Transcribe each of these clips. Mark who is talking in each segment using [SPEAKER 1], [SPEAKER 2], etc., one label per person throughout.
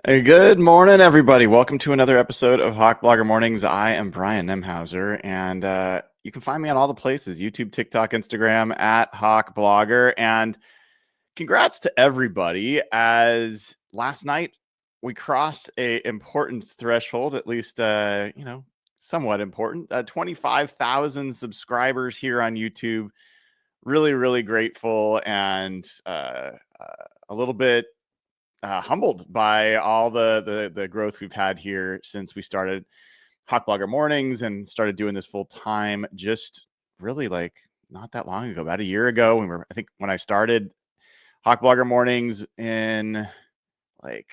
[SPEAKER 1] Hey, good morning, everybody. Welcome to another episode of Hawk Blogger Mornings. I am Brian Nemhauser, and you can find me on all the places: YouTube, TikTok, Instagram at Hawk Blogger. And congrats to everybody, as last night we crossed a important threshold, at least somewhat important. 25,000 subscribers here on YouTube. Really, really grateful, and a little bit humbled by all the growth we've had here since we started Hawk Blogger Mornings and started doing this full time. Just really like not that long ago, about a year ago. I think when I started Hawk Blogger Mornings in like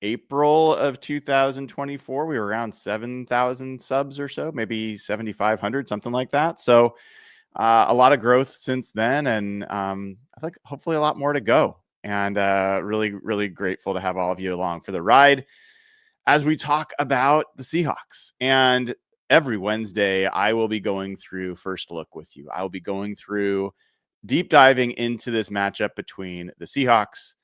[SPEAKER 1] April of 2024, we were around 7,000 subs or so, maybe 7,500, something like that. So a lot of growth since then, and I think hopefully a lot more to go. And really, really grateful to have all of you along for the ride as we talk about the Seahawks. And every Wednesday, I will be going through First Look with you. I will be going through deep diving into this matchup between the Seahawks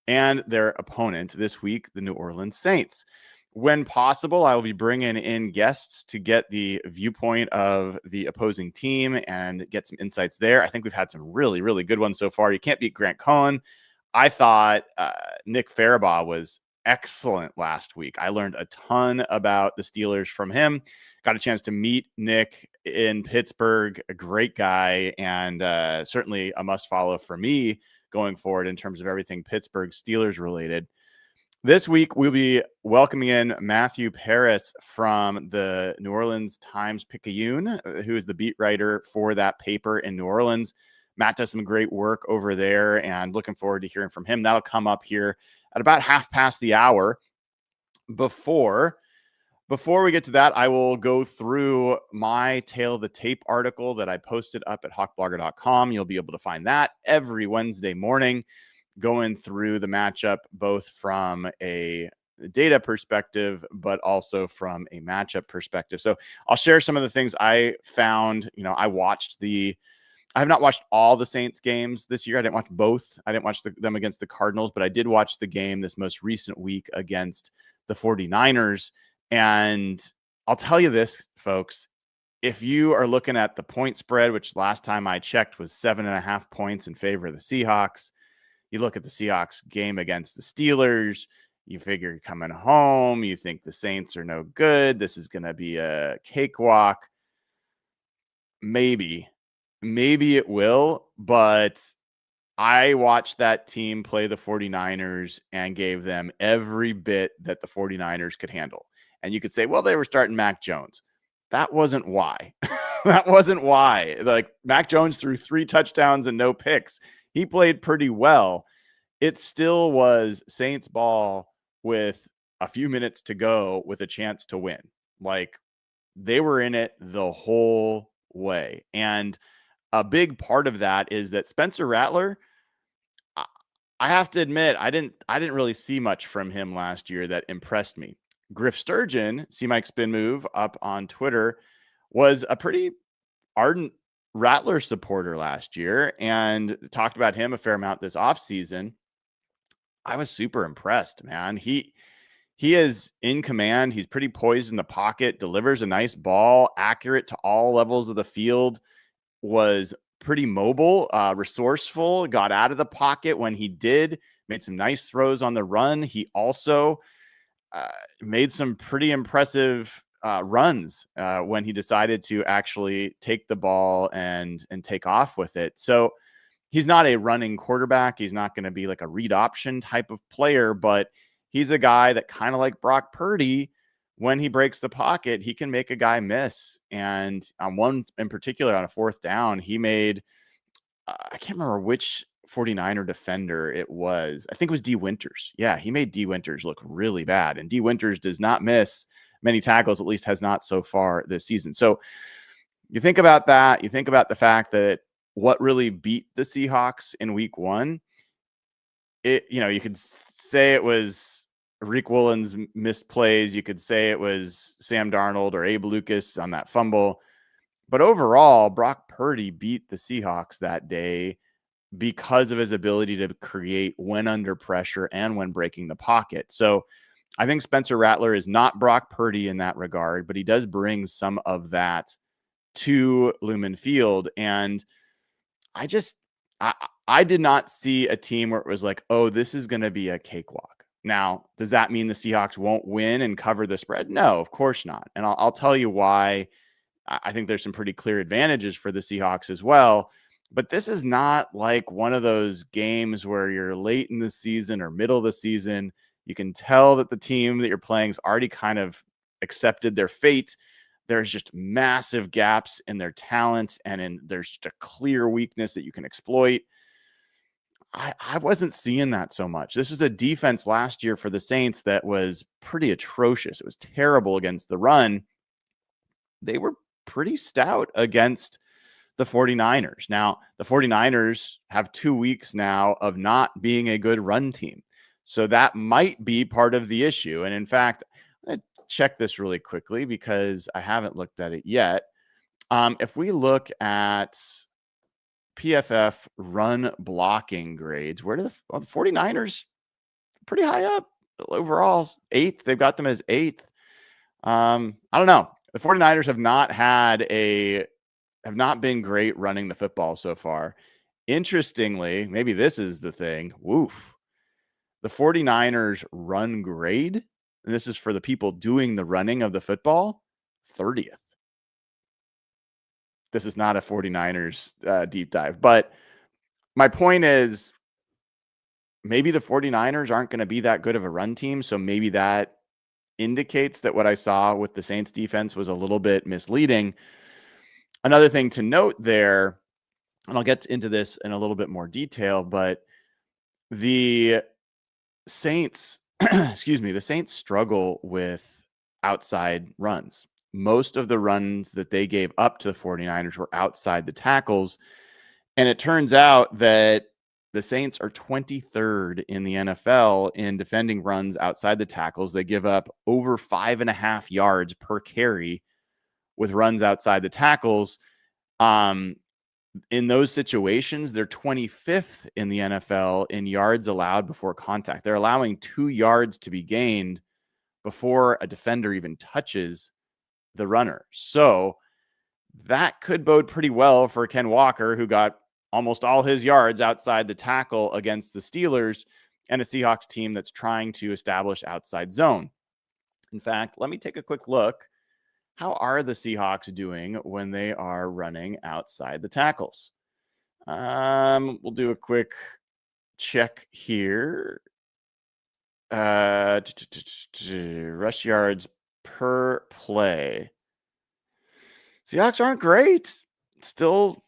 [SPEAKER 1] and their opponent this week, the New Orleans Saints. When possible, I will be bringing in guests to get the viewpoint of the opposing team and get some insights there. I think we've had some really, really good ones so far. You can't beat Grant Cohn. I thought Nick Farabaugh was excellent last week. I learned a ton about the Steelers from him. Got a chance to meet Nick in Pittsburgh, a great guy, and certainly a must follow for me going forward in terms of everything Pittsburgh Steelers related. This week, we'll be welcoming in Matthew Paris from the New Orleans Times-Picayune, who is the beat writer for that paper in New Orleans. Matt does some great work over there, and looking forward to hearing from him. That'll come up here at about half past the hour. Before we get to that, I will go through my Tale of the Tape article that I posted up at hawkblogger.com. You'll be able to find that every Wednesday morning, going through the matchup, both from a data perspective, but also from a matchup perspective. So I'll share some of the things I found. I have not watched all the Saints games this year. I didn't watch both. I didn't watch them against the Cardinals, but I did watch the game this most recent week against the 49ers. And I'll tell you this, folks, if you are looking at the point spread, which last time I checked was 7.5 points in favor of the Seahawks, you look at the Seahawks game against the Steelers, you figure you're coming home, you think the Saints are no good, this is going to be a cakewalk. Maybe it will, but I watched that team play the 49ers and gave them every bit that the 49ers could handle. And you could say, well, they were starting Mac Jones. That wasn't why. That wasn't why. Like, Mac Jones threw 3 touchdowns and no picks. He played pretty well. It still was Saints ball with a few minutes to go with a chance to win. Like, they were in it the whole way. And a big part of that is that Spencer Rattler, I have to admit, I didn't really see much from him last year that impressed me. Griff Sturgeon, see Mike Spin Move up on Twitter, was a pretty ardent Rattler supporter last year and talked about him a fair amount this offseason. I was super impressed, man. He is in command. He's pretty poised in the pocket, delivers a nice ball, accurate to all levels of the field, was pretty mobile, resourceful, got out of the pocket when he did, made some nice throws on the run. He also made some pretty impressive runs when he decided to actually take the ball and take off with it. So he's not a running quarterback. He's not going to be like a read option type of player, but he's a guy that, kind of like Brock Purdy, when he breaks the pocket, he can make a guy miss. And on one in particular, on a 4th down, he made, I can't remember which 49er defender it was. I think it was D. Winters. Yeah, he made D. Winters look really bad. And D. Winters does not miss many tackles, at least has not so far this season. So you think about that. You think about the fact that what really beat the Seahawks in week 1, you could say it was Rick Woolen's missed plays. You could say it was Sam Darnold or Abe Lucas on that fumble. But overall, Brock Purdy beat the Seahawks that day because of his ability to create when under pressure and when breaking the pocket. So I think Spencer Rattler is not Brock Purdy in that regard, but he does bring some of that to Lumen Field. And I just, I did not see a team where it was like, oh, this is going to be a cakewalk. Now, does that mean the Seahawks won't win and cover the spread? No, of course not. And I'll tell you why. I think there's some pretty clear advantages for the Seahawks as well. But this is not like one of those games where you're late in the season or middle of the season. You can tell that the team that you're playing has already kind of accepted their fate. There's just massive gaps in their talent, and there's just a clear weakness that you can exploit. I wasn't seeing that so much. This was a defense last year for the Saints that was pretty atrocious. It was terrible against the run. They were pretty stout against the 49ers. Now, the 49ers have 2 weeks now of not being a good run team. So that might be part of the issue. And in fact, I'm going to check this really quickly because I haven't looked at it yet. If we look at PFF run blocking grades, where do the 49ers pretty high up overall, 8th? They've got them as 8th. I don't know. The 49ers have not been great running the football so far. Interestingly, maybe this is the thing. Woof. The 49ers run grade, and this is for the people doing the running of the football, 30th. This is not a 49ers deep dive, but my point is maybe the 49ers aren't going to be that good of a run team. So maybe that indicates that what I saw with the Saints defense was a little bit misleading. Another thing to note there, and I'll get into this in a little bit more detail, but the Saints, the Saints struggle with outside runs. Most of the runs that they gave up to the 49ers were outside the tackles. And it turns out that the Saints are 23rd in the NFL in defending runs outside the tackles. They give up over 5.5 yards per carry with runs outside the tackles. In those situations, they're 25th in the NFL in yards allowed before contact. They're allowing 2 yards to be gained before a defender even touches the runner. So that could bode pretty well for Ken Walker, who got almost all his yards outside the tackle against the Steelers and a Seahawks team that's trying to establish outside zone. In fact, let me take a quick look. How are the Seahawks doing when they are running outside the tackles? We'll do a quick check here. Rush yards per play. Seahawks aren't great. Still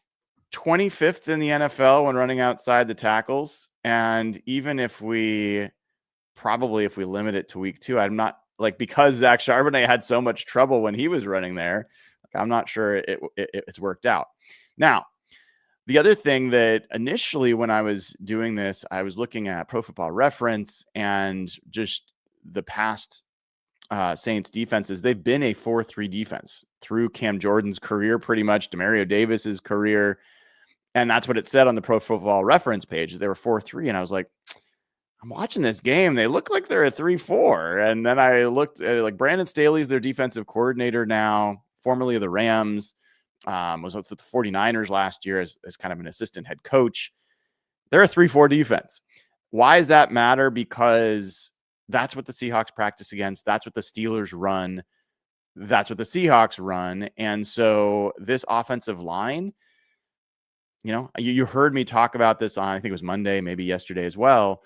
[SPEAKER 1] 25th in the NFL when running outside the tackles. And even if we limit it to week 2, I'm not because Zach Charbonnet had so much trouble when he was running there, I'm not sure it's worked out. Now, the other thing that initially when I was doing this, I was looking at Pro Football Reference and just the past Saints defenses. They've been a 4-3 defense through Cam Jordan's career, pretty much Demario Davis's career. And that's what it said on the Pro Football Reference page. They were 4-3. And I was like, I'm watching this game. They look like they're a 3-4. And then I looked at Brandon Staley's their defensive coordinator now, formerly of the Rams, was with the 49ers last year as kind of an assistant head coach. They're a 3-4 defense. Why does that matter? Because that's what the Seahawks practice against. That's what the Steelers run. That's what the Seahawks run. And so this offensive line, you heard me talk about this on, I think it was Monday, maybe yesterday as well.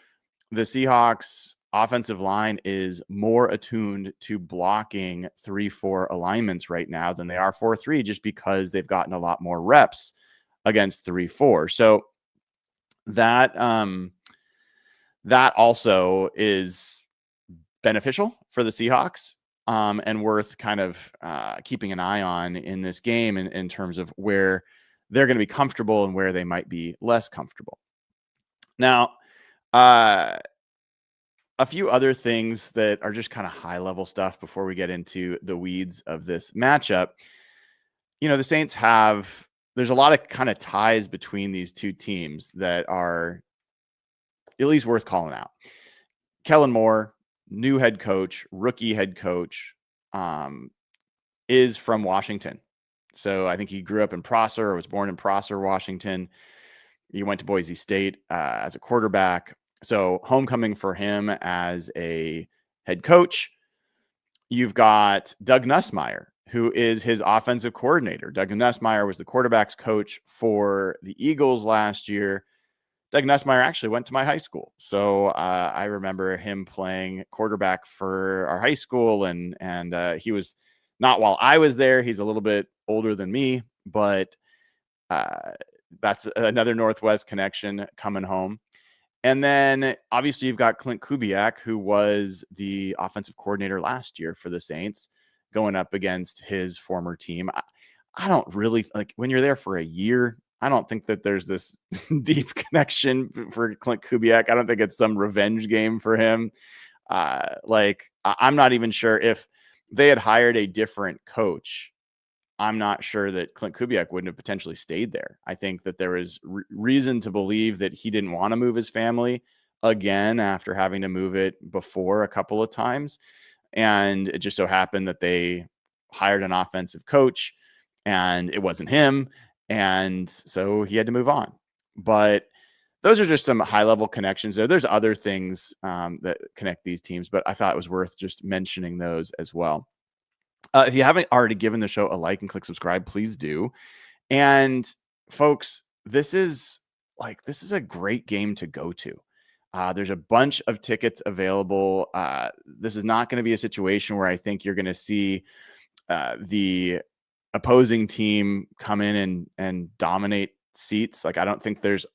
[SPEAKER 1] The Seahawks offensive line is more attuned to blocking 3-4 alignments right now than they are 4-3, just because they've gotten a lot more reps against 3-4. So that also is beneficial for the Seahawks and worth kind of keeping an eye on in this game in terms of where they're going to be comfortable and where they might be less comfortable. Now, a few other things that are just kind of high level stuff before we get into the weeds of this matchup. The Saints have there's a lot of kind of ties between these two teams that are at least worth calling out. Kellen Moore, new head coach, rookie head coach, is from Washington. So I think he grew up in Prosser or was born in Prosser, Washington. He went to Boise State as a quarterback. So homecoming for him as a head coach. You've got Doug Nussmeier, who is his offensive coordinator. Doug Nussmeier was the quarterback's coach for the Eagles last year. Doug Nussmeier actually went to my high school. So I remember him playing quarterback for our high school. And he was not while I was there. He's a little bit older than me, but that's another Northwest connection coming home. And then obviously you've got Clint Kubiak, who was the offensive coordinator last year for the Saints, going up against his former team. I don't really like when you're there for a year. I don't think that there's this deep connection for Clint Kubiak. I don't think it's some revenge game for him. I'm not even sure if they had hired a different coach. I'm not sure that Clint Kubiak wouldn't have potentially stayed there. I think that there was reason to believe that he didn't want to move his family again after having to move it before a couple of times. And it just so happened that they hired an offensive coach and it wasn't him. And so he had to move on. But those are just some high-level connections there. There's other things that connect these teams, but I thought it was worth just mentioning those as well. If you haven't already given the show a like and click subscribe, please do. And folks, this is a great game to go to. There's a bunch of tickets available. This is not going to be a situation where I think you're going to see the opposing team come in and dominate seats. Like, I don't think there's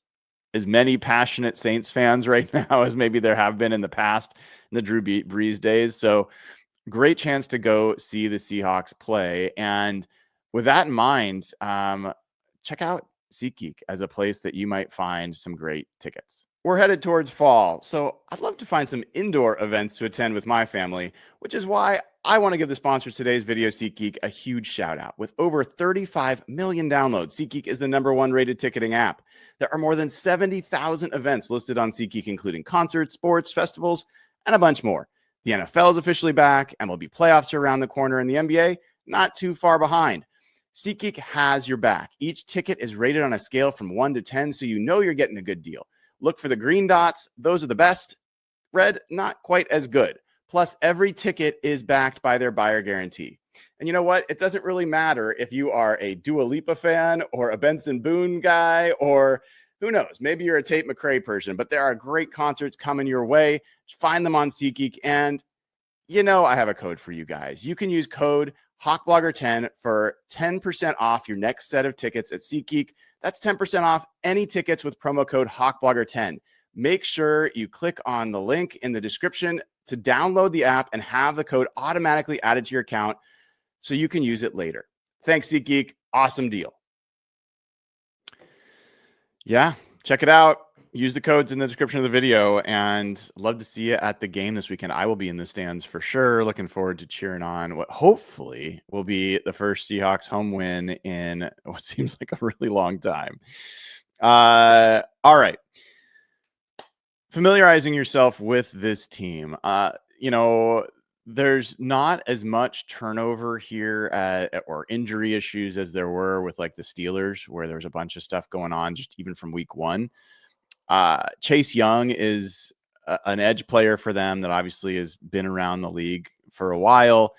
[SPEAKER 1] as many passionate Saints fans right now as maybe there have been in the past in the Drew Brees days. So great chance to go see the Seahawks play. And with that in mind, check out SeatGeek as a place that you might find some great tickets. We're headed towards fall, so I'd love to find some indoor events to attend with my family, which is why I want to give the sponsor of today's video, SeatGeek, a huge shout out. With over 35 million downloads, SeatGeek is the #1 rated ticketing app. There are more than 70,000 events listed on SeatGeek, including concerts, sports, festivals, and a bunch more. The NFL is officially back, MLB playoffs are around the corner, and the NBA not too far behind. SeatGeek has your back. Each ticket is rated on a scale from 1 to 10, so you know you're getting a good deal. Look for the green dots. Those are the best. Red, not quite as good. Plus, every ticket is backed by their buyer guarantee. And you know what? It doesn't really matter if you are a Dua Lipa fan or a Benson Boone guy, or who knows, maybe you're a Tate McRae person, but there are great concerts coming your way. Find them on SeatGeek. And you know, I have a code for you guys. You can use code HawkBlogger10 for 10% off your next set of tickets at SeatGeek. That's 10% off any tickets with promo code HawkBlogger10. Make sure you click on the link in the description to download the app and have the code automatically added to your account so you can use it later. Thanks, SeatGeek. Awesome deal. Yeah, check it out. Use the codes in the description of the video, and love to see you at the game this weekend. I will be in the stands for sure. Looking forward to cheering on what hopefully will be the first Seahawks home win in what seems like a really long time. All right. Familiarizing yourself with this team. There's not as much turnover here or injury issues as there were with like the Steelers, where there was a bunch of stuff going on just even from week one. Chase Young is an edge player for them that obviously has been around the league for a while.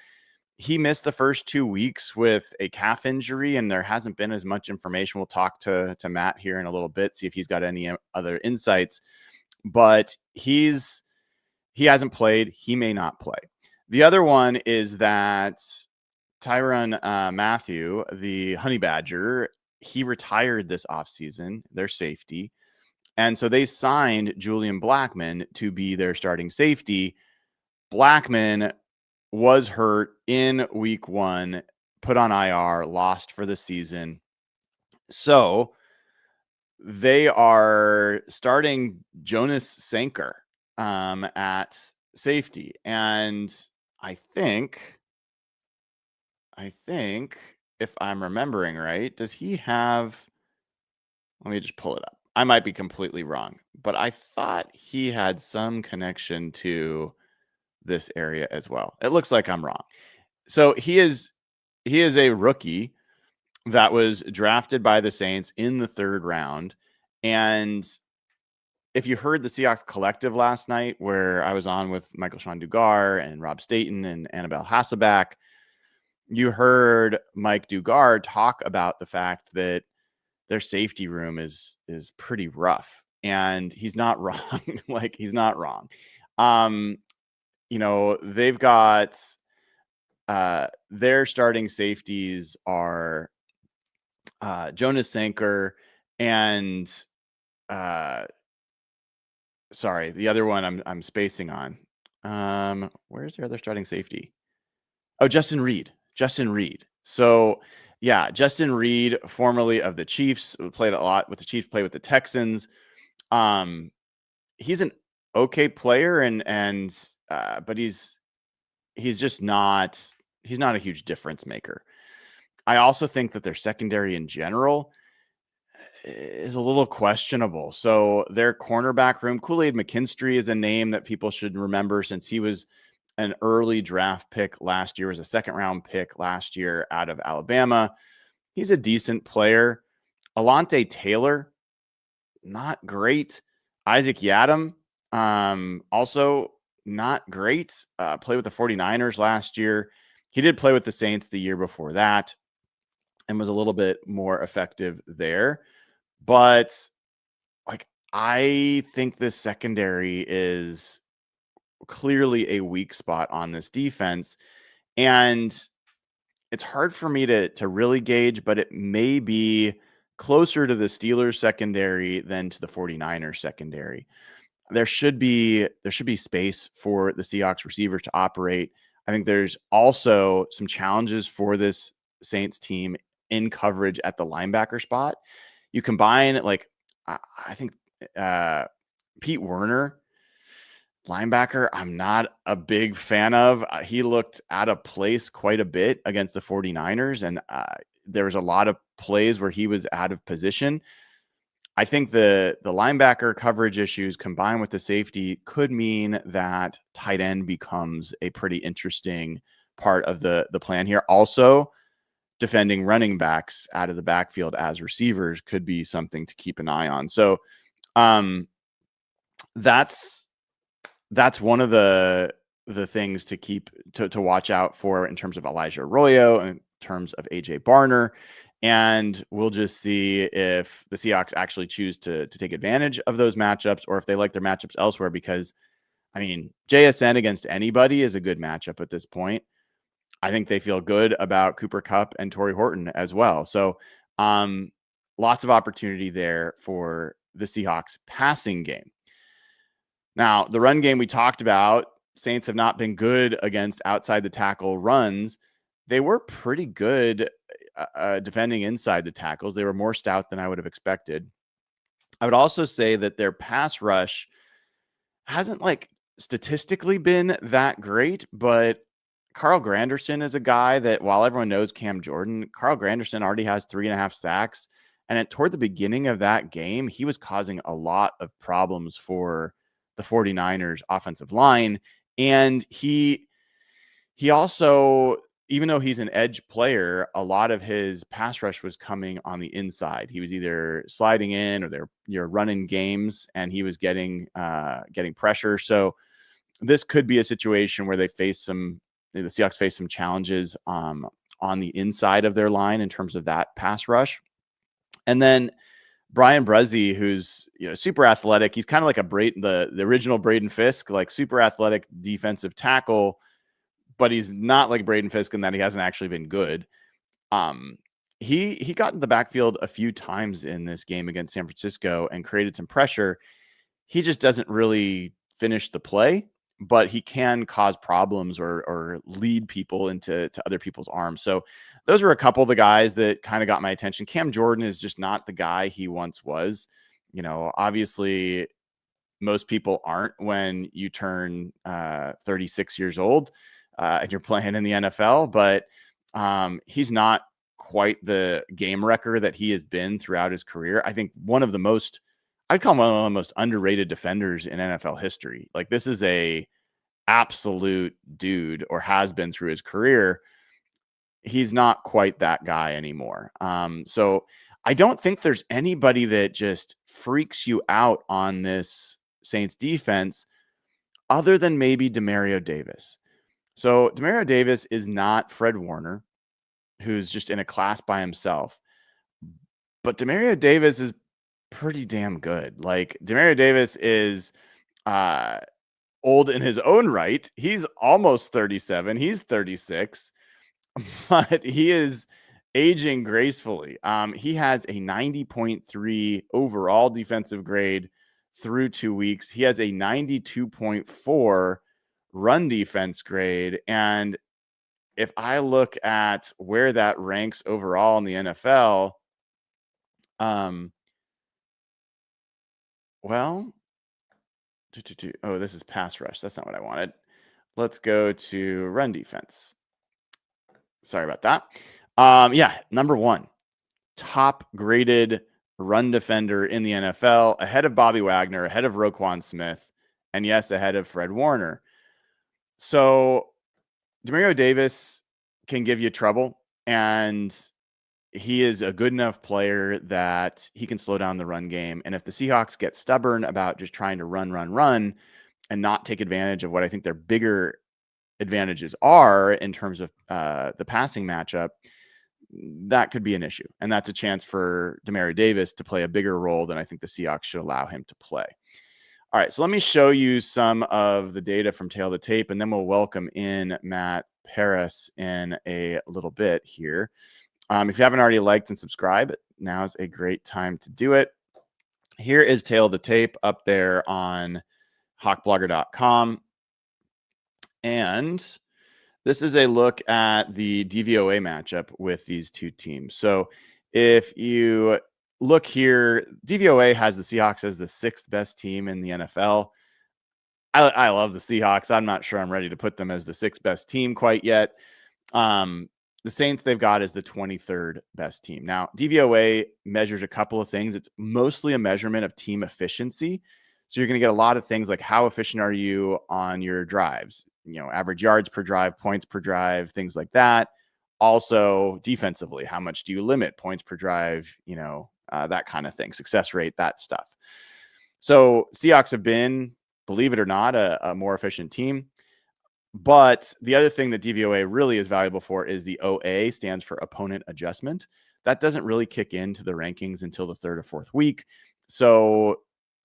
[SPEAKER 1] He missed the first 2 weeks with a calf injury, and there hasn't been as much information. We'll talk to Matt here in a little bit, see if he's got any other insights. But he hasn't played. He may not play. The other one is that Tyrann Mathieu, the Honey Badger, he retired this offseason, their safety. And so they signed Julian Blackmon to be their starting safety. Blackmon was hurt in week one, put on IR, lost for the season. So they are starting Jonas Sanker at safety. And I think if I'm remembering right, does he have, let me just pull it up. I might be completely wrong, but I thought he had some connection to this area as well. It looks like I'm wrong. So he is a rookie that was drafted by the Saints in the 3rd round. And if you heard the Seahawks Collective last night, where I was on with Michael Sean Dugar and Rob Staten and Annabelle Hasselback, you heard Mike Dugar talk about the fact that their safety room is pretty rough, and he's not wrong. Like, he's not wrong. They've got their starting safeties are Jonas Sanker and sorry, the other one I'm spacing on. Where's their other starting safety? Oh, Justin Reed. So yeah, Justin Reed, formerly of the Chiefs, played a lot with the Chiefs, played with the Texans. He's an okay player, but he's just not, he's not a huge difference maker. I also think that their secondary in general is a little questionable. So their cornerback room, Kool-Aid McKinstry is a name that people should remember, since he was an early draft pick last year, was a 2nd round pick last year out of Alabama. He's a decent player. Alante Taylor, not great. Isaac Yadam, also not great. Played with the 49ers last year. He did play with the Saints the year before that and was a little bit more effective there. But like, I think this secondary is clearly a weak spot on this defense. And it's hard for me to really gauge, but it may be closer to the Steelers secondary than to the 49ers secondary. There should be space for the Seahawks receivers to operate. I think there's also some challenges for this Saints team in coverage at the linebacker spot. You combine, like, I think Pete Werner, linebacker, I'm not a big fan of. He looked out of place quite a bit against the 49ers, and there was a lot of plays where he was out of position. I think the linebacker coverage issues combined with the safety could mean that tight end becomes a pretty interesting part of the plan here. Also, defending running backs out of the backfield as receivers could be something to keep an eye on. So that's one of the things to keep to watch out for in terms of Elijah Arroyo, in terms of AJ Barner. And we'll just see if the Seahawks actually choose to take advantage of those matchups, or if they like their matchups elsewhere, because I mean, JSN against anybody is a good matchup at this point. I think they feel good about Cooper Kupp and Torrey Horton as well. So lots of opportunity there for the Seahawks passing game. Now, the run game we talked about, Saints have not been good against outside the tackle runs. They were pretty good defending inside the tackles. They were more stout than I would have expected. I would also say that their pass rush hasn't, like, statistically been that great, but Carl Granderson is a guy that, while everyone knows Cam Jordan, Carl Granderson already has 3.5 sacks. And toward the beginning of that game, he was causing a lot of problems for the 49ers offensive line. And he also, even though he's an edge player, a lot of his pass rush was coming on the inside. He was either sliding in, or they're running games, and he was getting pressure. So this could be a situation where the Seahawks face some challenges on the inside of their line in terms of that pass rush. And then Brian Bresee, who's super athletic. He's kind of like the original Braden Fisk, like super athletic defensive tackle, but he's not like Braden Fisk in that he hasn't actually been good. He got in the backfield a few times in this game against San Francisco and created some pressure. He just doesn't really finish the play, but he can cause problems or lead people into other people's arms. So those are a couple of the guys that kind of got my attention. Cam Jordan is just not the guy he once was. Obviously most people aren't when you turn 36 years old and you're playing in the NFL, but he's not quite the game wrecker that he has been throughout his career. I think I'd call him one of the most underrated defenders in NFL history. Like, this is a absolute dude, or has been through his career. He's not quite that guy anymore. So I don't think there's anybody that just freaks you out on this Saints defense other than maybe Demario Davis. So Demario Davis is not Fred Warner, who's just in a class by himself. But Demario Davis is pretty damn good. Like, Demario Davis is old in his own right. He's almost 37. He's 36. But he is aging gracefully. He has a 90.3 overall defensive grade through 2 weeks. He has a 92.4 run defense grade. And if I look at where that ranks overall in the NFL, well, oh, this is pass rush. That's not what I wanted. Let's go to run defense. Sorry about that. Yeah, number one, top graded run defender in the NFL, ahead of Bobby Wagner, ahead of Roquan Smith, and yes, ahead of Fred Warner. So Demario Davis can give you trouble, and he is a good enough player that he can slow down the run game. And if the Seahawks get stubborn about just trying to run, and not take advantage of what I think their bigger advantages are in terms of the passing matchup, that could be an issue. And that's a chance for Demario Davis to play a bigger role than I think the Seahawks should allow him to play. All right, so let me show you some of the data from Tail the Tape, and then we'll welcome in Matt Paris in a little bit here. If you haven't already liked and subscribed, now is a great time to do it. Here is Tail the Tape up there on hawkblogger.com. And this is a look at the DVOA matchup with these two teams. So if you look here, DVOA has the Seahawks as the 6th best team in the NFL. I love the Seahawks. I'm not sure I'm ready to put them as the 6th best team quite yet. The Saints they've got as the 23rd best team. Now, DVOA measures a couple of things. It's mostly a measurement of team efficiency. So you're going to get a lot of things like how efficient are you on your drives, average yards per drive, points per drive, things like that. Also defensively, how much do you limit points per drive, that kind of thing, success rate, that stuff. So Seahawks have been, believe it or not, a more efficient team. But the other thing that DVOA really is valuable for is the OA, stands for opponent adjustment. That doesn't really kick into the rankings until the 3rd or 4th week. So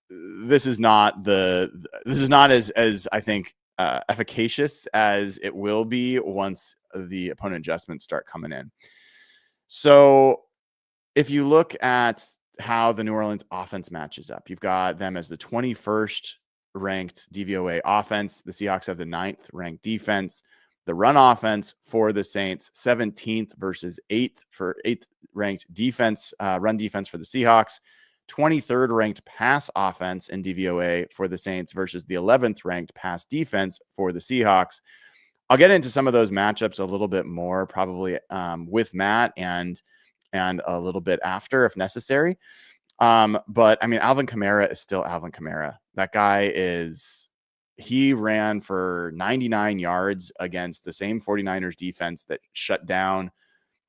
[SPEAKER 1] this is not as I think efficacious as it will be once the opponent adjustments start coming in. So if you look at how the New Orleans offense matches up, you've got them as the 21st ranked DVOA offense. The Seahawks have the 9th ranked defense. The run offense for the Saints, 17th versus 8th ranked defense, run defense for the Seahawks. 23rd ranked pass offense in DVOA for the Saints versus the 11th ranked pass defense for the Seahawks. I'll get into some of those matchups a little bit more, probably with Matt and a little bit after if necessary. But I mean, Alvin Kamara is still Alvin Kamara. That guy he ran for 99 yards against the same 49ers defense that shut down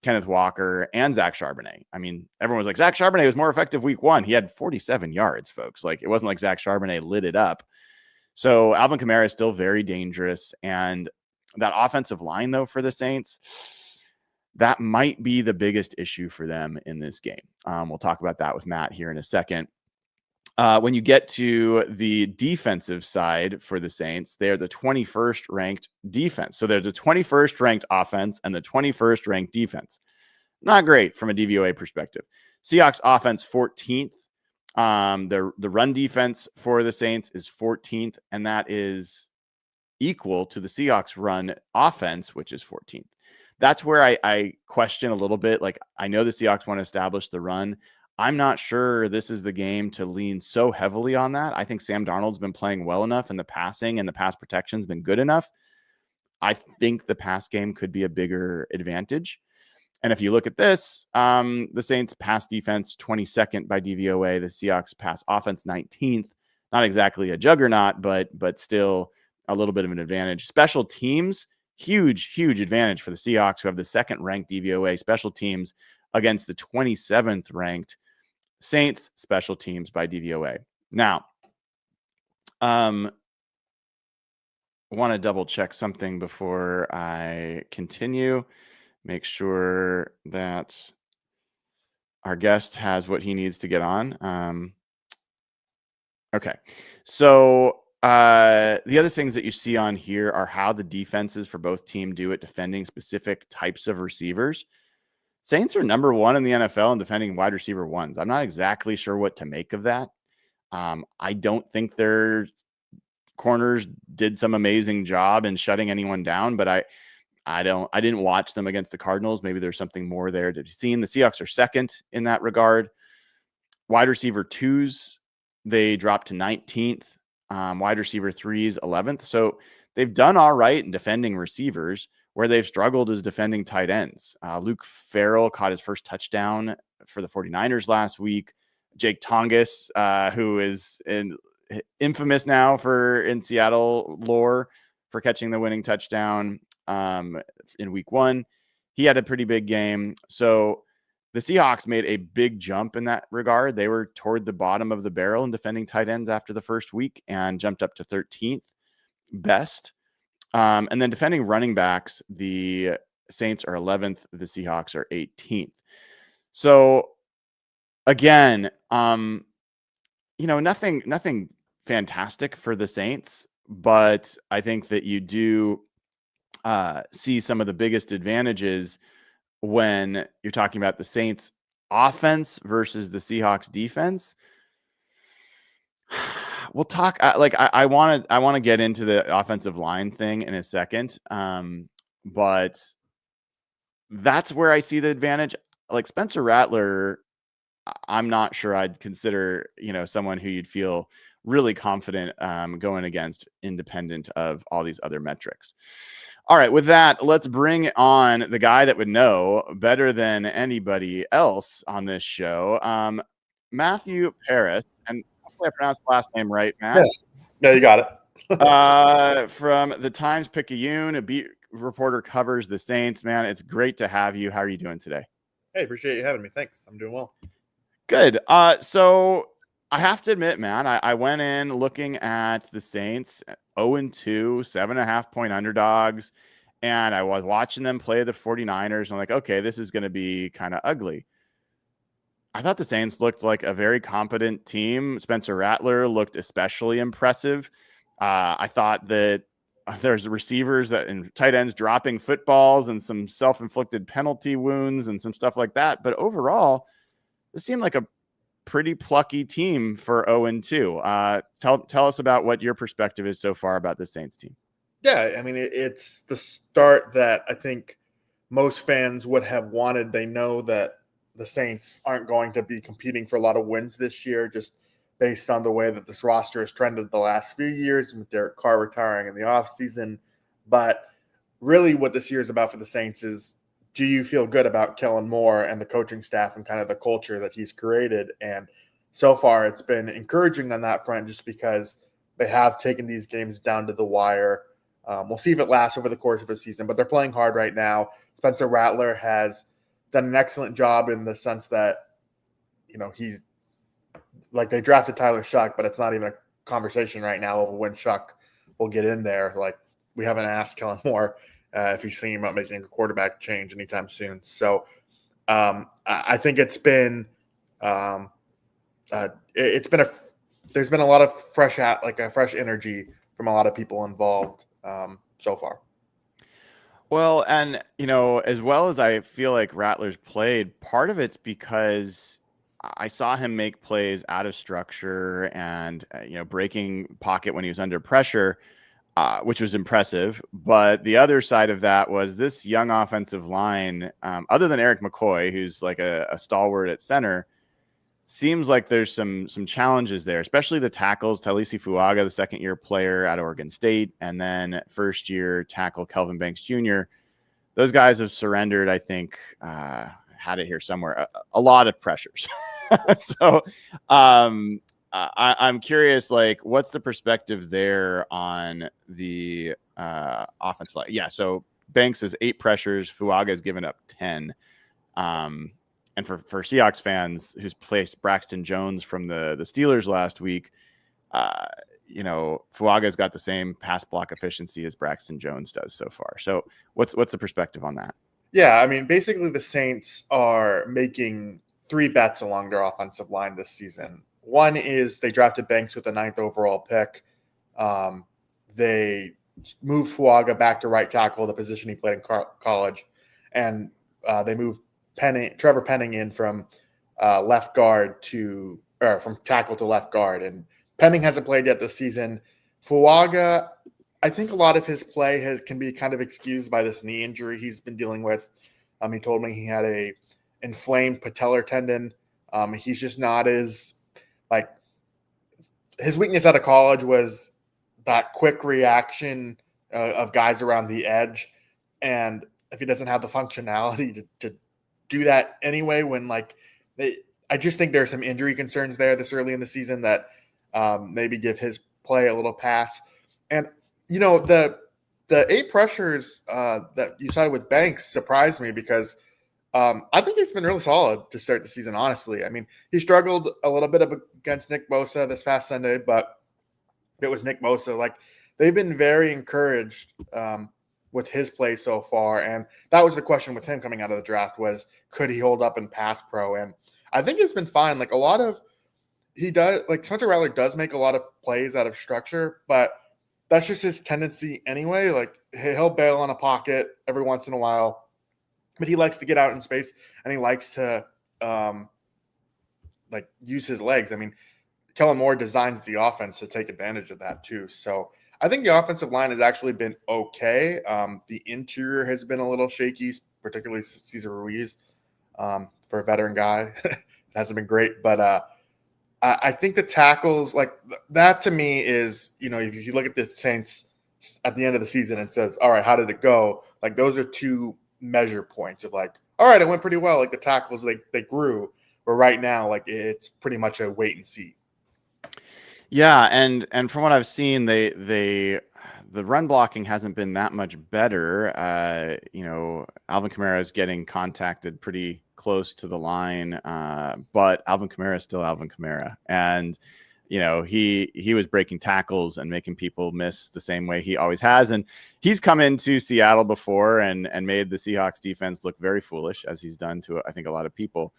[SPEAKER 1] Kenneth Walker and Zach Charbonnet. I mean, everyone was like, Zach Charbonnet was more effective week 1. He had 47 yards, folks. Like, it wasn't like Zach Charbonnet lit it up. So Alvin Kamara is still very dangerous. And that offensive line, though, for the Saints, that might be the biggest issue for them in this game. We'll talk about that with Matt here in a second. When you get to the defensive side for the Saints, they're the 21st ranked defense. So they're the 21st ranked offense and the 21st ranked defense. Not great from a DVOA perspective. Seahawks offense 14th. The run defense for the Saints is 14th, and that is equal to the Seahawks run offense, which is 14th. That's where I question a little bit. Like, I know the Seahawks want to establish the run. I'm not sure this is the game to lean so heavily on that. I think Sam Darnold's been playing well enough, and the passing and the pass protection's been good enough. I think the pass game could be a bigger advantage. And if you look at this, the Saints pass defense 22nd by DVOA, the Seahawks pass offense 19th. Not exactly a juggernaut, but still a little bit of an advantage. Special teams, huge advantage for the Seahawks, who have the second ranked DVOA special teams against the 27th ranked Saints special teams by DVOA. Now, I want to double check something before I continue. Make sure that our guest has what he needs to get on. Okay. So the other things that you see on here are how the defenses for both teams do at defending specific types of receivers. Saints are number 1 in the NFL in defending wide receiver ones. I'm not exactly sure what to make of that. I don't think their corners did some amazing job in shutting anyone down, but I didn't watch them against the Cardinals. Maybe there's something more there to be seen. The Seahawks are second in that regard. Wide receiver 2s, they dropped to 19th. Wide receiver 3s, 11th. So they've done all right in defending receivers. Where they've struggled is defending tight ends. Luke Farrell caught his first touchdown for the 49ers last week. Jake Tongas, who is infamous now in Seattle lore for catching the winning touchdown in week 1. He had a pretty big game. So the Seahawks made a big jump in that regard. They were toward the bottom of the barrel in defending tight ends after the first week and jumped up to 13th best. And then defending running backs, the Saints are 11th. The Seahawks are 18th. So again, nothing fantastic for the Saints, but I think that you do see some of the biggest advantages when you're talking about the Saints offense versus the Seahawks defense. We'll talk I want to get into the offensive line thing in a second. But that's where I see the advantage. Like Spencer Rattler, I'm not sure I'd consider, someone who you'd feel really confident going against, independent of all these other metrics. All right, with that, let's bring on the guy that would know better than anybody else on this show, Matthew Paris. And hopefully I pronounced the last name right, Matt.
[SPEAKER 2] Yeah, you got it.
[SPEAKER 1] From the Times-Picayune, a beat reporter covers the Saints. Man, it's great to have you. How are you doing today?
[SPEAKER 2] Hey, appreciate you having me. Thanks. I'm doing well.
[SPEAKER 1] Good. So I have to admit, man, I went in looking at the Saints 0-2, 7.5-point underdogs, and I was watching them play the 49ers. And I'm like, okay, this is going to be kind of ugly. I thought the Saints looked like a very competent team. Spencer Rattler looked especially impressive. I thought that there's receivers and tight ends dropping footballs and some self-inflicted penalty wounds and some stuff like that. But overall, this seemed like a pretty plucky team for 0-2. Tell us about what your perspective is so far about the Saints team.
[SPEAKER 2] Yeah, I mean, it's the start that I think most fans would have wanted. They know that the Saints aren't going to be competing for a lot of wins this year, just based on the way that this roster has trended the last few years with Derek Carr retiring in the offseason. But really what this year is about for the Saints is, do you feel good about Kellen Moore and the coaching staff and kind of the culture that he's created? And so far it's been encouraging on that front, just because they have taken these games down to the wire. We'll see if it lasts over the course of a season, but they're playing hard right now. Spencer Rattler has done an excellent job in the sense that, he's like, they drafted Tyler Shuck, but it's not even a conversation right now of when Shuck will get in there. Like, we haven't asked Kellen Moore if he's thinking about making a quarterback change anytime soon. So I think it's been there's been a lot of fresh energy from a lot of people involved so far.
[SPEAKER 1] Well, and, as well as I feel like Rattler's played, part of it's because I saw him make plays out of structure and, breaking pocket when he was under pressure, which was impressive. But the other side of that was this young offensive line, other than Eric McCoy, who's like a stalwart at center, seems like there's some challenges there, especially the tackles. Talisi Fuaga, the second-year player at Oregon State, and then first-year tackle Kelvin Banks Jr. those guys have surrendered, I think, had it here somewhere, a lot of pressures. So I'm curious, like, what's the perspective there on the offensive line? Yeah, so Banks has 8 pressures. Fuaga has given up 10. And for Seahawks fans who's placed Braxton Jones from the Steelers last week, Fuaga's got the same pass block efficiency as Braxton Jones does so far. So what's the perspective on that?
[SPEAKER 2] Yeah, I mean, basically the Saints are making 3 bets along their offensive line this season. One is they drafted Banks with the 9th overall pick. They moved Fuaga back to right tackle, the position he played in college, and they moved Trevor Penning in from left guard from tackle to left guard. And Penning hasn't played yet this season. Fuaga, I think a lot of his play can be kind of excused by this knee injury he's been dealing with. He told me he had a inflamed patellar tendon. He's just not as his weakness out of college was that quick reaction of guys around the edge. And if he doesn't have the functionality to do that anyway, I just think there's some injury concerns there this early in the season that maybe give his play a little pass. And, the 8 pressures that you cited with Banks surprised me because I think he's been really solid to start the season, honestly. I mean, he struggled a little bit against Nick Bosa this past Sunday, but it was Nick Bosa. They've been very encouraged with his play so far. And that was the question with him coming out of the draft was, could he hold up in pass pro? And I think it's been fine. Spencer Rattler does make a lot of plays out of structure, but that's just his tendency anyway. He'll bail on a pocket every once in a while, but he likes to get out in space and he likes to use his legs. I mean, Kellen Moore designs the offense to take advantage of that too. So I think the offensive line has actually been okay. The interior has been a little shaky, particularly Cesar Ruiz for a veteran guy. It hasn't been great, but I think the tackles that to me is, if you look at the Saints at the end of the season and says, all right, how did it go? Those are 2 measure points of all right, it went pretty well. The tackles, they grew. But right now, it's pretty much a wait and see.
[SPEAKER 1] Yeah, and from what I've seen, the run blocking hasn't been that much better. Alvin Kamara is getting contacted pretty close to the line, but Alvin Kamara is still Alvin Kamara, and he was breaking tackles and making people miss the same way he always has. And he's come into Seattle before and made the Seahawks defense look very foolish, as he's done to, I think, a lot of people.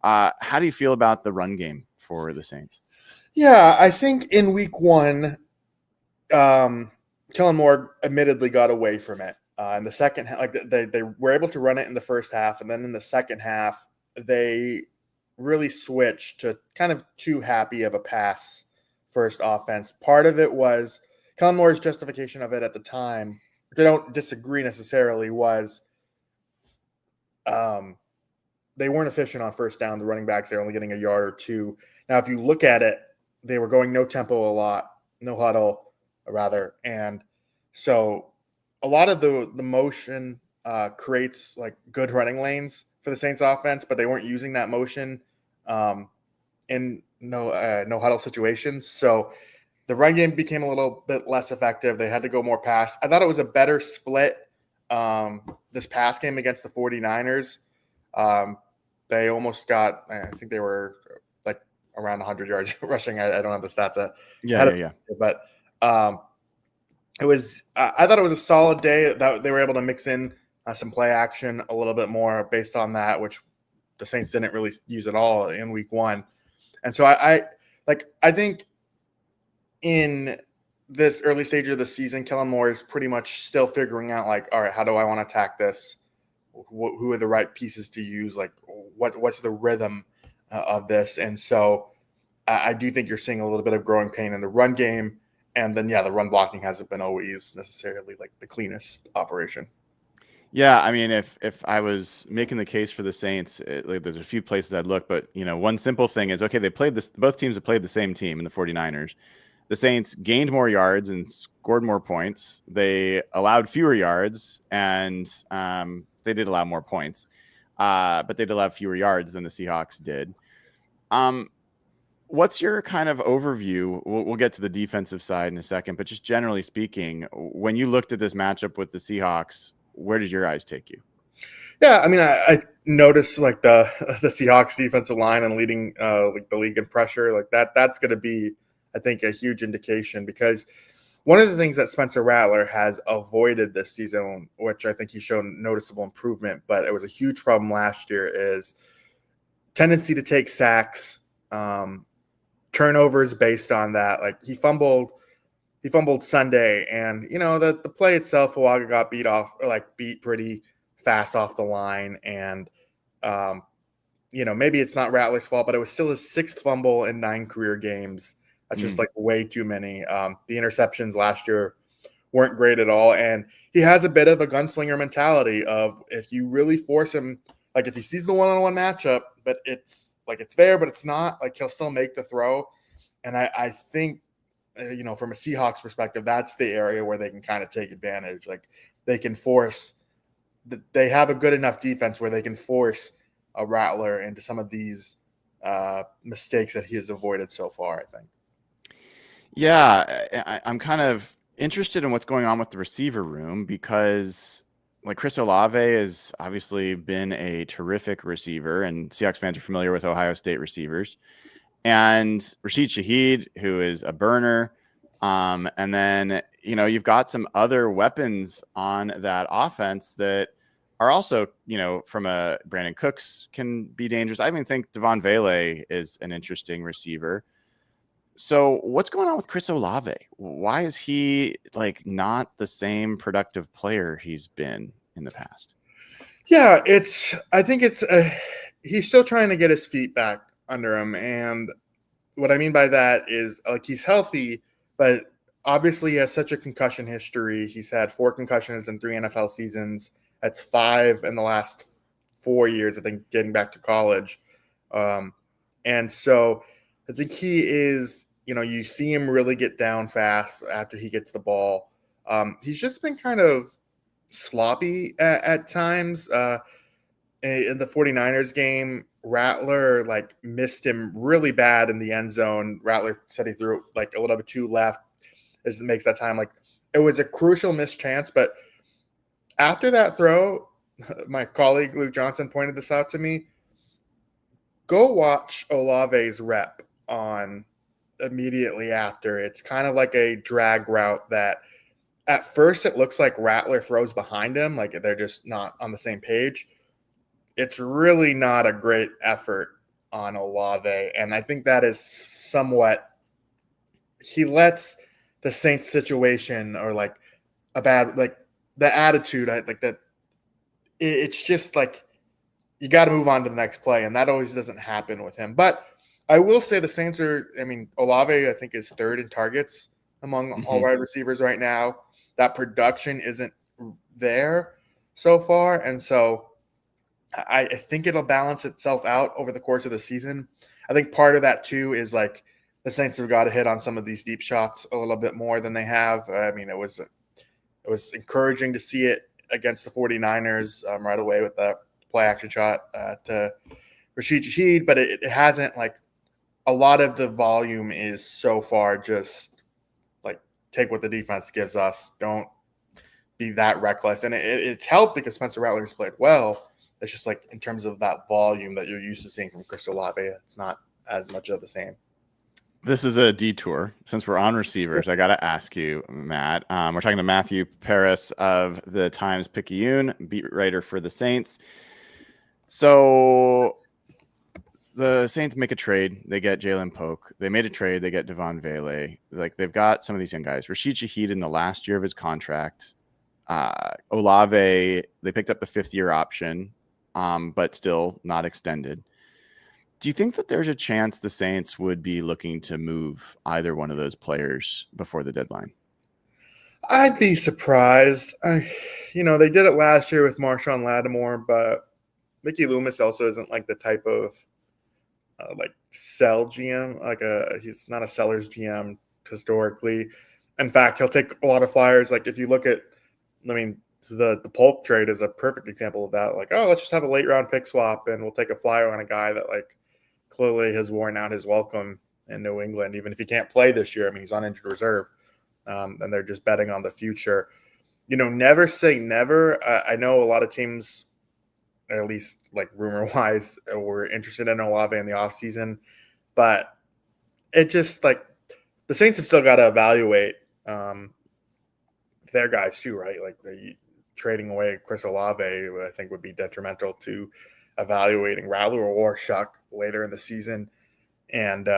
[SPEAKER 1] How do you feel about the run game for the Saints?
[SPEAKER 2] Yeah, I think in week 1, Kellen Moore admittedly got away from it. In the second half, they were able to run it in the first half, and then in the second half, they really switched to kind of too happy of a pass first offense. Part of it was Kellen Moore's justification of it at the time, which I don't disagree necessarily, was they weren't efficient on first down. The running backs, they're only getting a yard or 2. Now, if you look at it, they were going no tempo a lot, no huddle, rather. And so a lot of the motion creates good running lanes for the Saints offense, but they weren't using that motion in no huddle situations. So the run game became a little bit less effective. They had to go more pass. I thought it was a better split this pass game against the 49ers. They almost got, I think they were around 100 yards rushing. I don't have the stats.
[SPEAKER 1] Yeah.
[SPEAKER 2] But it was, I thought it was a solid day that they were able to mix in some play action a little bit more based on that, which the Saints didn't really use at all in week 1. And so I think in this early stage of the season, Kellen Moore is pretty much still figuring out all right, how do I want to attack this? Who are the right pieces to use? What's the rhythm of this? And so I do think you're seeing a little bit of growing pain in the run game. And then, the run blocking hasn't been always necessarily the cleanest operation.
[SPEAKER 1] Yeah, I mean, if I was making the case for the Saints, there's a few places I'd look, but one simple thing is, okay, both teams have played the same team in the 49ers. the Saints gained more yards and scored more points. They allowed fewer yards, and they did allow more points, but they did allow fewer yards than the Seahawks did. What's your kind of overview? We'll get to the defensive side in a second, but just generally speaking, when you looked at this matchup with the Seahawks, where did your eyes take you?
[SPEAKER 2] Yeah, I mean, I noticed like the Seahawks defensive line and leading like the league in pressure, like that's going to be, I think, a huge indication, because one of the things that Spencer Rattler has avoided this season, which I think he's shown noticeable improvement, but it was a huge problem last year, is tendency to take sacks, turnovers based on that. Like he fumbled Sunday, and the play itself, Hawaga got beat pretty fast off the line, and maybe it's not Rattler's fault, but it was still his 6th fumble in 9 career games. That's just like way too many. The interceptions last year weren't great at all, and he has a bit of a gunslinger mentality of, if you really force him, like if he sees the one-on-one matchup, but it's there, but it's not, like he'll still make the throw. And I think, from a Seahawks perspective, that's the area where they can kind of take advantage. Like they can force, they have a good enough defense where they can force a Rattler into some of these mistakes that he has avoided so far, I think.
[SPEAKER 1] Yeah, I'm kind of interested in what's going on with the receiver room, because like Chris Olave has obviously been a terrific receiver, and Seahawks fans are familiar with Ohio State receivers. And Rashid Shaheed, who is a burner. And then, you've got some other weapons on that offense that are also, from a Brandon Cooks can be dangerous. I even think Devon Vele is an interesting receiver. So what's going on with Chris Olave? Why is he like not the same productive player he's been in the past?
[SPEAKER 2] Yeah, I think he's still trying to get his feet back under him. And what I mean by that is, like, he's healthy, but obviously he has such a concussion history. He's had 4 concussions in 3 NFL seasons. That's 5 in the last 4 years, I think, getting back to college. And so I think he is, you see him really get down fast after he gets the ball. He's just been kind of sloppy at times. In the 49ers game, Rattler missed him really bad in the end zone. Rattler said he threw a little bit too left, as it makes that time. It was a crucial missed chance, but after that throw, my colleague Luke Johnson pointed this out to me. Go watch Olave's rep on immediately after. It's kind of like a drag route that at first it looks like Rattler throws behind him, like they're just not on the same page. It's really not a great effort on Olave, and I think that is somewhat, he lets the Saints situation, or a bad, the attitude, that it's just you got to move on to the next play, and that always doesn't happen with him. But I will say the Saints are, Olave, I think, is 3rd in targets among all wide receivers right now. That production isn't there so far, and so I think it'll balance itself out over the course of the season. I think part of that too is the Saints have got to hit on some of these deep shots a little bit more than they have. It was encouraging to see it against the 49ers right away with the play action shot to Rashid Shaheed, but it hasn't, a lot of the volume is so far just take what the defense gives us. Don't be that reckless. And it's helped because Spencer Rattler has played well. It's just in terms of that volume that you're used to seeing from Chris Olave, it's not as much of the same.
[SPEAKER 1] This is a detour. Since we're on receivers, I got to ask you, Matt. We're talking to Matthew Paris of the Times-Picayune, beat writer for the Saints. So the Saints make a trade. They get Jalen Polk. They made a trade. They get Devon Vele. They've got some of these young guys. Rashid Shaheed in the last year of his contract. Olave, they picked up a 5th-year option, but still not extended. Do you think that there's a chance the Saints would be looking to move either one of those players before the deadline?
[SPEAKER 2] I'd be surprised. They did it last year with Marshawn Lattimore, but Mickey Loomis also isn't the type of sell GM. He's not a seller's GM historically. In fact, he'll take a lot of flyers. Like if you look at, the Polk trade is a perfect example of that. Like, oh, let's just have a late round pick swap and we'll take a flyer on a guy that like clearly has worn out his welcome in New England, even if he can't play this year. I mean, he's on injured reserve, and they're just betting on the future. Never say never. I know a lot of teams, or at least like rumor-wise, were interested in Olave in the offseason, but it just like the Saints have still got to evaluate their guys too, right? Like trading away Chris Olave, I think would be detrimental to evaluating Rattler or Shuck later in the season. And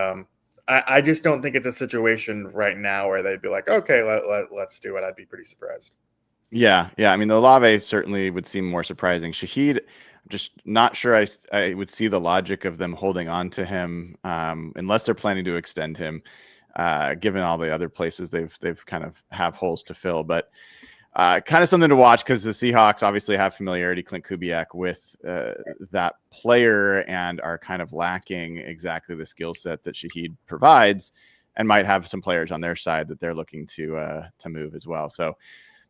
[SPEAKER 2] I just don't think it's a situation right now where they'd be like, okay, let's do it. I'd be pretty surprised.
[SPEAKER 1] Yeah. I mean, the Olave certainly would seem more surprising. Shaheed, I'm just not sure I would see the logic of them holding on to him unless they're planning to extend him, given all the other places they've kind of have holes to fill. But kind of something to watch because the Seahawks obviously have familiarity, Clint Kubiak, with that player and are kind of lacking exactly the skill set that Shaheed provides, and might have some players on their side that they're looking to move as well. So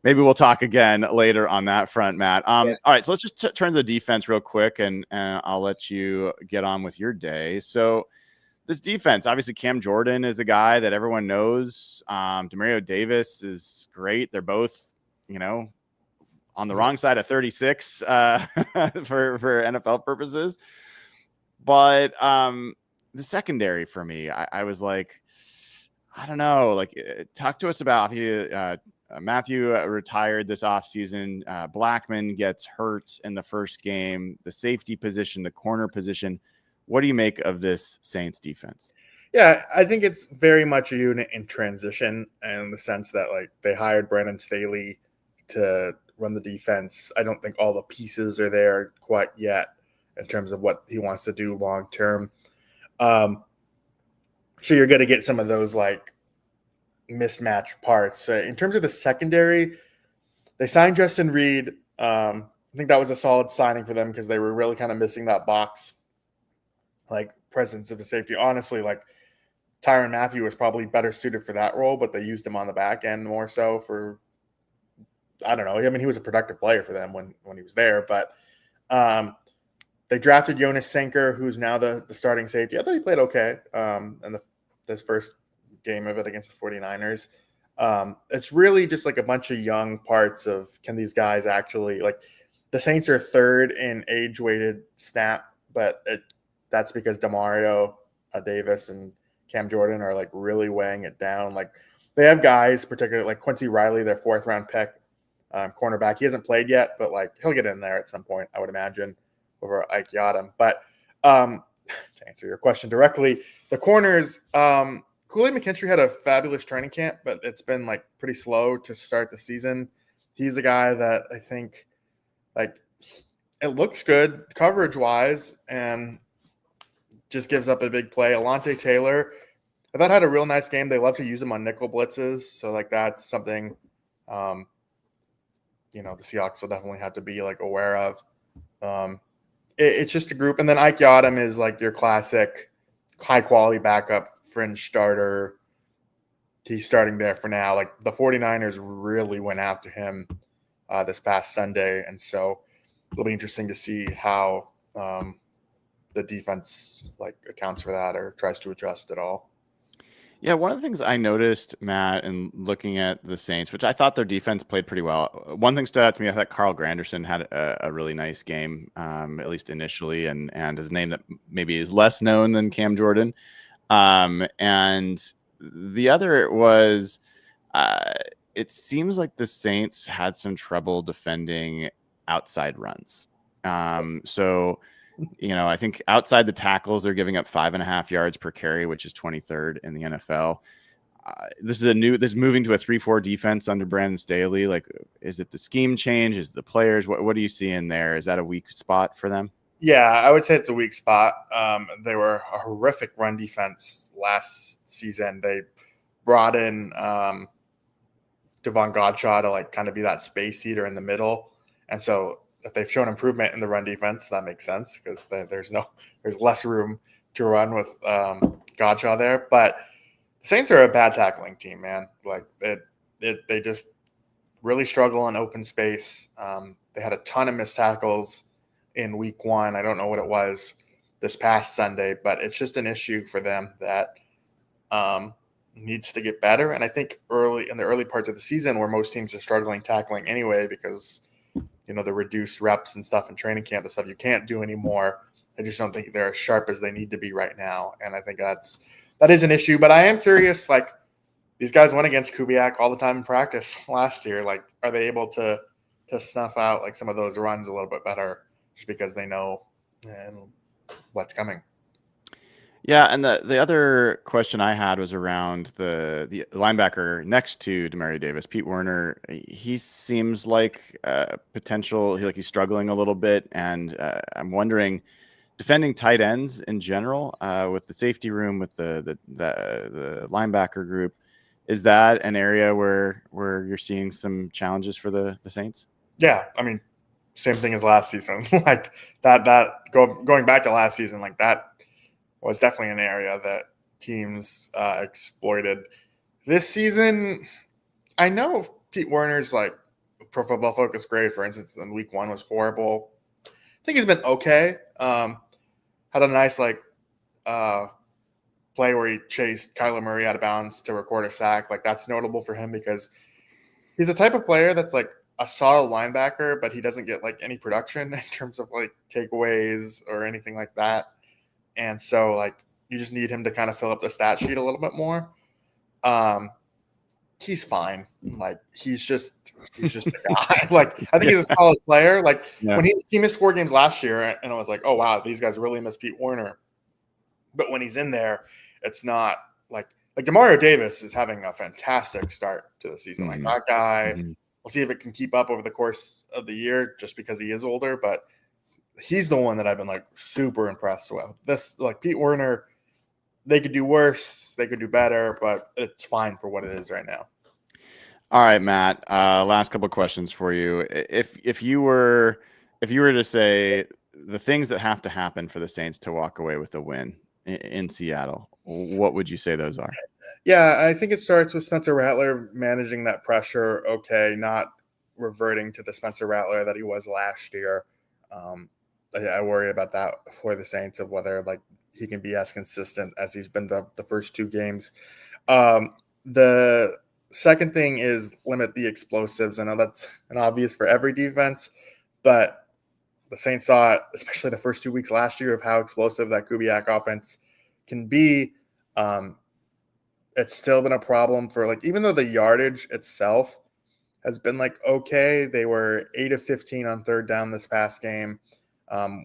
[SPEAKER 1] maybe we'll talk again later on that front, Matt.
[SPEAKER 2] Yeah.
[SPEAKER 1] All right, so let's just turn to the defense real quick, and I'll let you get on with your day. So this defense, obviously Cam Jordan is a guy that everyone knows. Demario Davis is great. They're both, on the wrong side of 36 for NFL purposes. But the secondary for me, I was like, I don't know. Like, talk to us about Matthew retired this offseason. Blackman gets hurt in the first game. The safety position, the corner position. What do you make of this Saints defense?
[SPEAKER 2] Yeah, I think it's very much a unit in transition in the sense that like they hired Brandon Staley to run the defense. I don't think all the pieces are there quite yet in terms of what he wants to do long term. So you're going to get some of those like mismatched parts. In terms of the secondary, they signed Justin Reed. I think that was a solid signing for them because they were really kind of missing that box like presence of a safety. Honestly, like Tyrann Mathieu was probably better suited for that role, but they used him on the back end more so for, I don't know. I mean, he was a productive player for them when he was there, but they drafted Jonas Sanker, who's now the starting safety. I thought he played okay in this first game of it against the 49ers. It's really just like a bunch of young parts of, can these guys actually, like, the Saints are third in age-weighted snap, but that's because Demario Davis and Cam Jordan are like really weighing it down. Like they have guys, particularly like Quincy Riley, their 4th-round pick, cornerback. He hasn't played yet, but like he'll get in there at some point, I would imagine, over Ike Yadam. But to answer your question directly, the corners, Kool-Aid McKinstry had a fabulous training camp, but it's been like pretty slow to start the season. He's a guy that I think like it looks good coverage-wise and just gives up a big play. Alontae Taylor, I thought had a real nice game. They love to use him on nickel blitzes, so like that's something the Seahawks will definitely have to be like aware of. It's just a group, and then Ike Yadam is like your classic high quality backup fringe starter. He's starting there for now. Like the 49ers really went after him this past Sunday, and so it'll be interesting to see how the defense like accounts for that or tries to adjust at all.
[SPEAKER 1] Yeah, one of the things I noticed, Matt, in looking at the Saints, which I thought their defense played pretty well. One thing stood out to me. I thought Carl Granderson had a really nice game, at least initially, and is a name that maybe is less known than Cam Jordan. And the other was, it seems like the Saints had some trouble defending outside runs. So I think outside the tackles, they're giving up 5.5 yards per carry, which is 23rd in the NFL. This is moving to a 3-4 defense under Brandon Staley. Like, is it the scheme change? Is it the players? What do you see in there? Is that a weak spot for them?
[SPEAKER 2] Yeah, I would say it's a weak spot. They were a horrific run defense last season. They brought in Devon Godshaw to like kind of be that space eater in the middle, and so if they've shown improvement in the run defense, that makes sense because there's less room to run with Godshaw there. But The Saints are a bad tackling team, man. Like they just really struggle in open space. They had a ton of missed tackles in week 1. I don't know what it was this past Sunday, but it's just an issue for them that needs to get better. And I think in the early parts of the season, where most teams are struggling tackling anyway, because the reduced reps and stuff in training camp, the stuff you can't do anymore. I just don't think they're as sharp as they need to be right now, and I think that is an issue. But I am curious, like, these guys went against Kubiak all the time in practice last year. Like, are they able to snuff out like some of those runs a little bit better, just because they know what's coming?
[SPEAKER 1] Yeah, and the other question I had was around the linebacker next to Demario Davis, Pete Werner. He seems like potential. He's struggling a little bit, and I'm wondering, defending tight ends in general, with the safety room, with the linebacker group, is that an area where you're seeing some challenges for the Saints?
[SPEAKER 2] Yeah, I mean, same thing as last season. Like going back to last season, like that was definitely an area that teams exploited. This season, I know Pete Werner's like Pro Football Focus grade, for instance, in week 1 was horrible. I think he's been okay. Had a nice play where he chased Kyler Murray out of bounds to record a sack. Like, that's notable for him because he's the type of player that's like a solid linebacker, but he doesn't get like any production in terms of like takeaways or anything like that. And so, like, you just need him to kind of fill up the stat sheet a little bit more. He's fine. Like, he's just a guy. Like, I think he's a solid player. Like, when he missed 4 games last year, and I was like, oh, wow, these guys really miss Pete Werner. But when he's in there, it's not like Demario Davis is having a fantastic start to the season. Like, that guy, we'll see if it can keep up over the course of the year just because he is older. But he's the one that I've been like super impressed with. This, like, Pete Werner, they could do worse, they could do better, but it's fine for what it is right now.
[SPEAKER 1] All right, Matt. Last couple of questions for you. If you were to say the things that have to happen for the Saints to walk away with a win in Seattle, what would you say those are?
[SPEAKER 2] Yeah, I think it starts with Spencer Rattler managing that pressure. Okay, not reverting to the Spencer Rattler that he was last year. I worry about that for the Saints, of whether like he can be as consistent as he's been the first 2 games. The second thing is limit the explosives. I know that's an obvious for every defense, but the Saints saw it, especially the first 2 weeks last year, of how explosive that Kubiak offense can be. It's still been a problem for, like, even though the yardage itself has been like okay, they were 8 of 15 on third down this past game.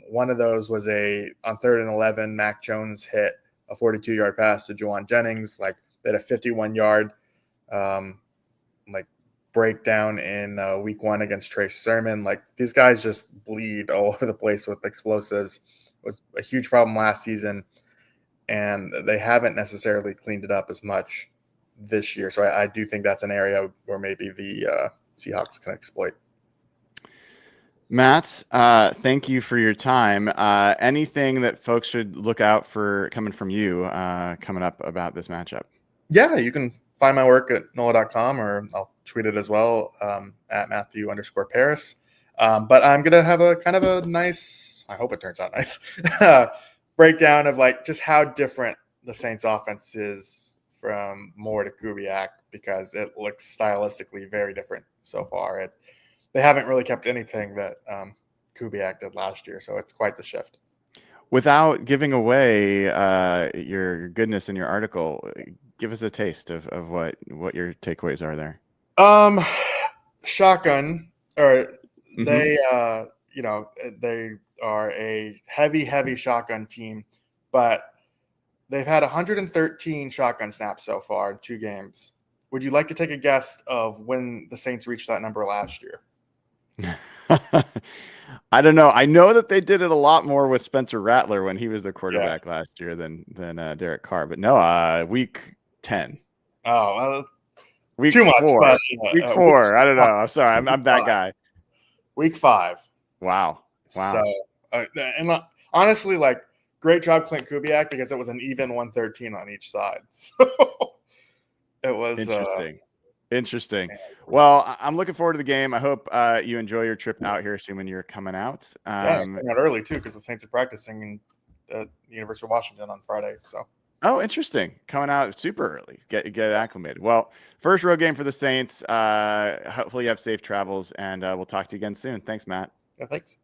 [SPEAKER 2] One of those was on 3rd and 11, Mac Jones hit a 42-yard pass to Juwan Jennings. Like, they had a 51-yard breakdown in week 1 against Trey Sermon. Like, these guys just bleed all over the place with explosives. It was a huge problem last season, and they haven't necessarily cleaned it up as much this year. So I do think that's an area where maybe the Seahawks can exploit.
[SPEAKER 1] Matt, thank you for your time. Anything that folks should look out for coming from you coming up about this matchup?
[SPEAKER 2] Yeah, you can find my work at NOLA.com, or I'll tweet it as well at Matthew_Paris. But I'm going to have a kind of a nice, I hope it turns out nice, breakdown of like just how different the Saints offense is from Moore to Kubiak, because it looks stylistically very different so far. They haven't really kept anything that Kubiak did last year, so it's quite the shift.
[SPEAKER 1] Without giving away your goodness in your article, give us a taste of what your takeaways are there.
[SPEAKER 2] Shotgun, or they are a heavy shotgun team, but they've had 113 shotgun snaps so far in 2 games. Would you like to take a guess of when the Saints reached that number last year?
[SPEAKER 1] I don't know. I know that they did it a lot more with Spencer Rattler when he was the quarterback last year than Derek Carr. But no, week 10.
[SPEAKER 2] Oh,
[SPEAKER 1] week
[SPEAKER 2] too
[SPEAKER 1] 4.
[SPEAKER 2] Much,
[SPEAKER 1] but, week 4. I don't know. I'm sorry. I'm that guy.
[SPEAKER 2] Week 5.
[SPEAKER 1] Wow.
[SPEAKER 2] So, and honestly, like, great job, Clint Kubiak, because it was an even 113 on each side. So It was
[SPEAKER 1] Interesting. Well, I'm looking forward to the game. I hope you enjoy your trip out here, assuming you're coming out.
[SPEAKER 2] yeah, coming out early too because the Saints are practicing in University of Washington on Friday. So.
[SPEAKER 1] Oh, interesting. Coming out super early. Get acclimated. Well, first road game for the Saints. Hopefully you have safe travels, and we'll talk to you again soon. Thanks, Matt.
[SPEAKER 2] Yeah, thanks.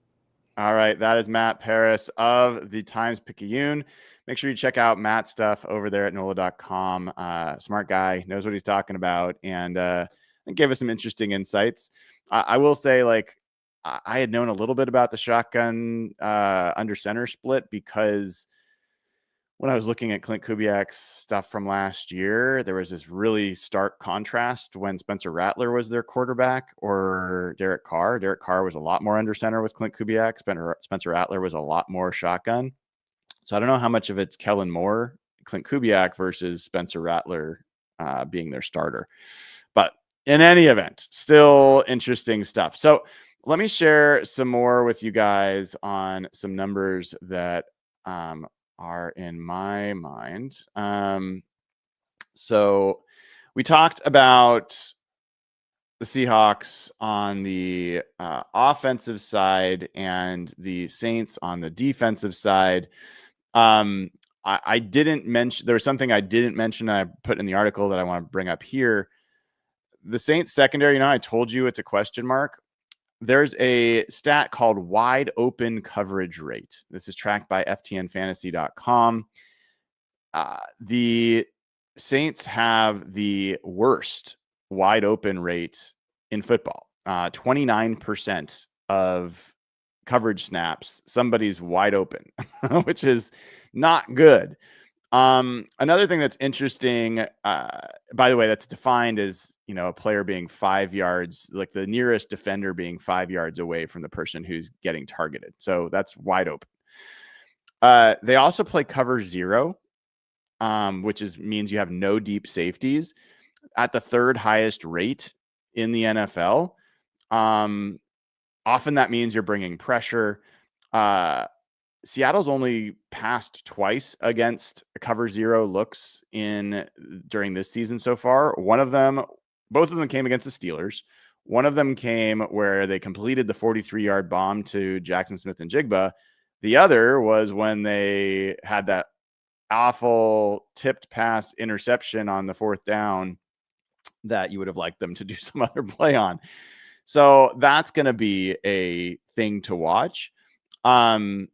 [SPEAKER 1] All right. That is Matt Paris of the Times-Picayune. Make sure you check out Matt's stuff over there at NOLA.com. Smart guy, knows what he's talking about, and gave us some interesting insights. I will say, like, I had known a little bit about the shotgun under center split because when I was looking at Clint Kubiak's stuff from last year, there was this really stark contrast when Spencer Rattler was their quarterback or Derek Carr. Derek Carr was a lot more under center with Clint Kubiak. Spencer Rattler was a lot more shotgun. So I don't know how much of it's Kellen Moore, Clint Kubiak versus Spencer Rattler being their starter. But in any event, still interesting stuff. So let me share some more with you guys on some numbers that are in my mind. So we talked about the Seahawks on the offensive side and the Saints on the defensive side. I didn't mention, there was something I didn't mention I put in the article that I want to bring up here. The Saints secondary, I told you it's a question mark. There's a stat called wide open coverage rate. This is tracked by ftnfantasy.com. The Saints have the worst wide open rate in football. 29% of coverage snaps, somebody's wide open, which is not good. Another thing that's interesting, by the way, that's defined as, a player being 5 yards, like the nearest defender being 5 yards away from the person who's getting targeted. So that's wide open. They also play cover 0, which means you have no deep safeties at the third highest rate in the NFL. Often that means you're bringing pressure. Seattle's only passed twice against cover 0 looks during this season so far. Both of them came against the Steelers. One of them came where they completed the 43-yard bomb to Jackson Smith and Jigba. The other was when they had that awful tipped pass interception on the 4th down that you would have liked them to do some other play on. So that's going to be a thing to watch. The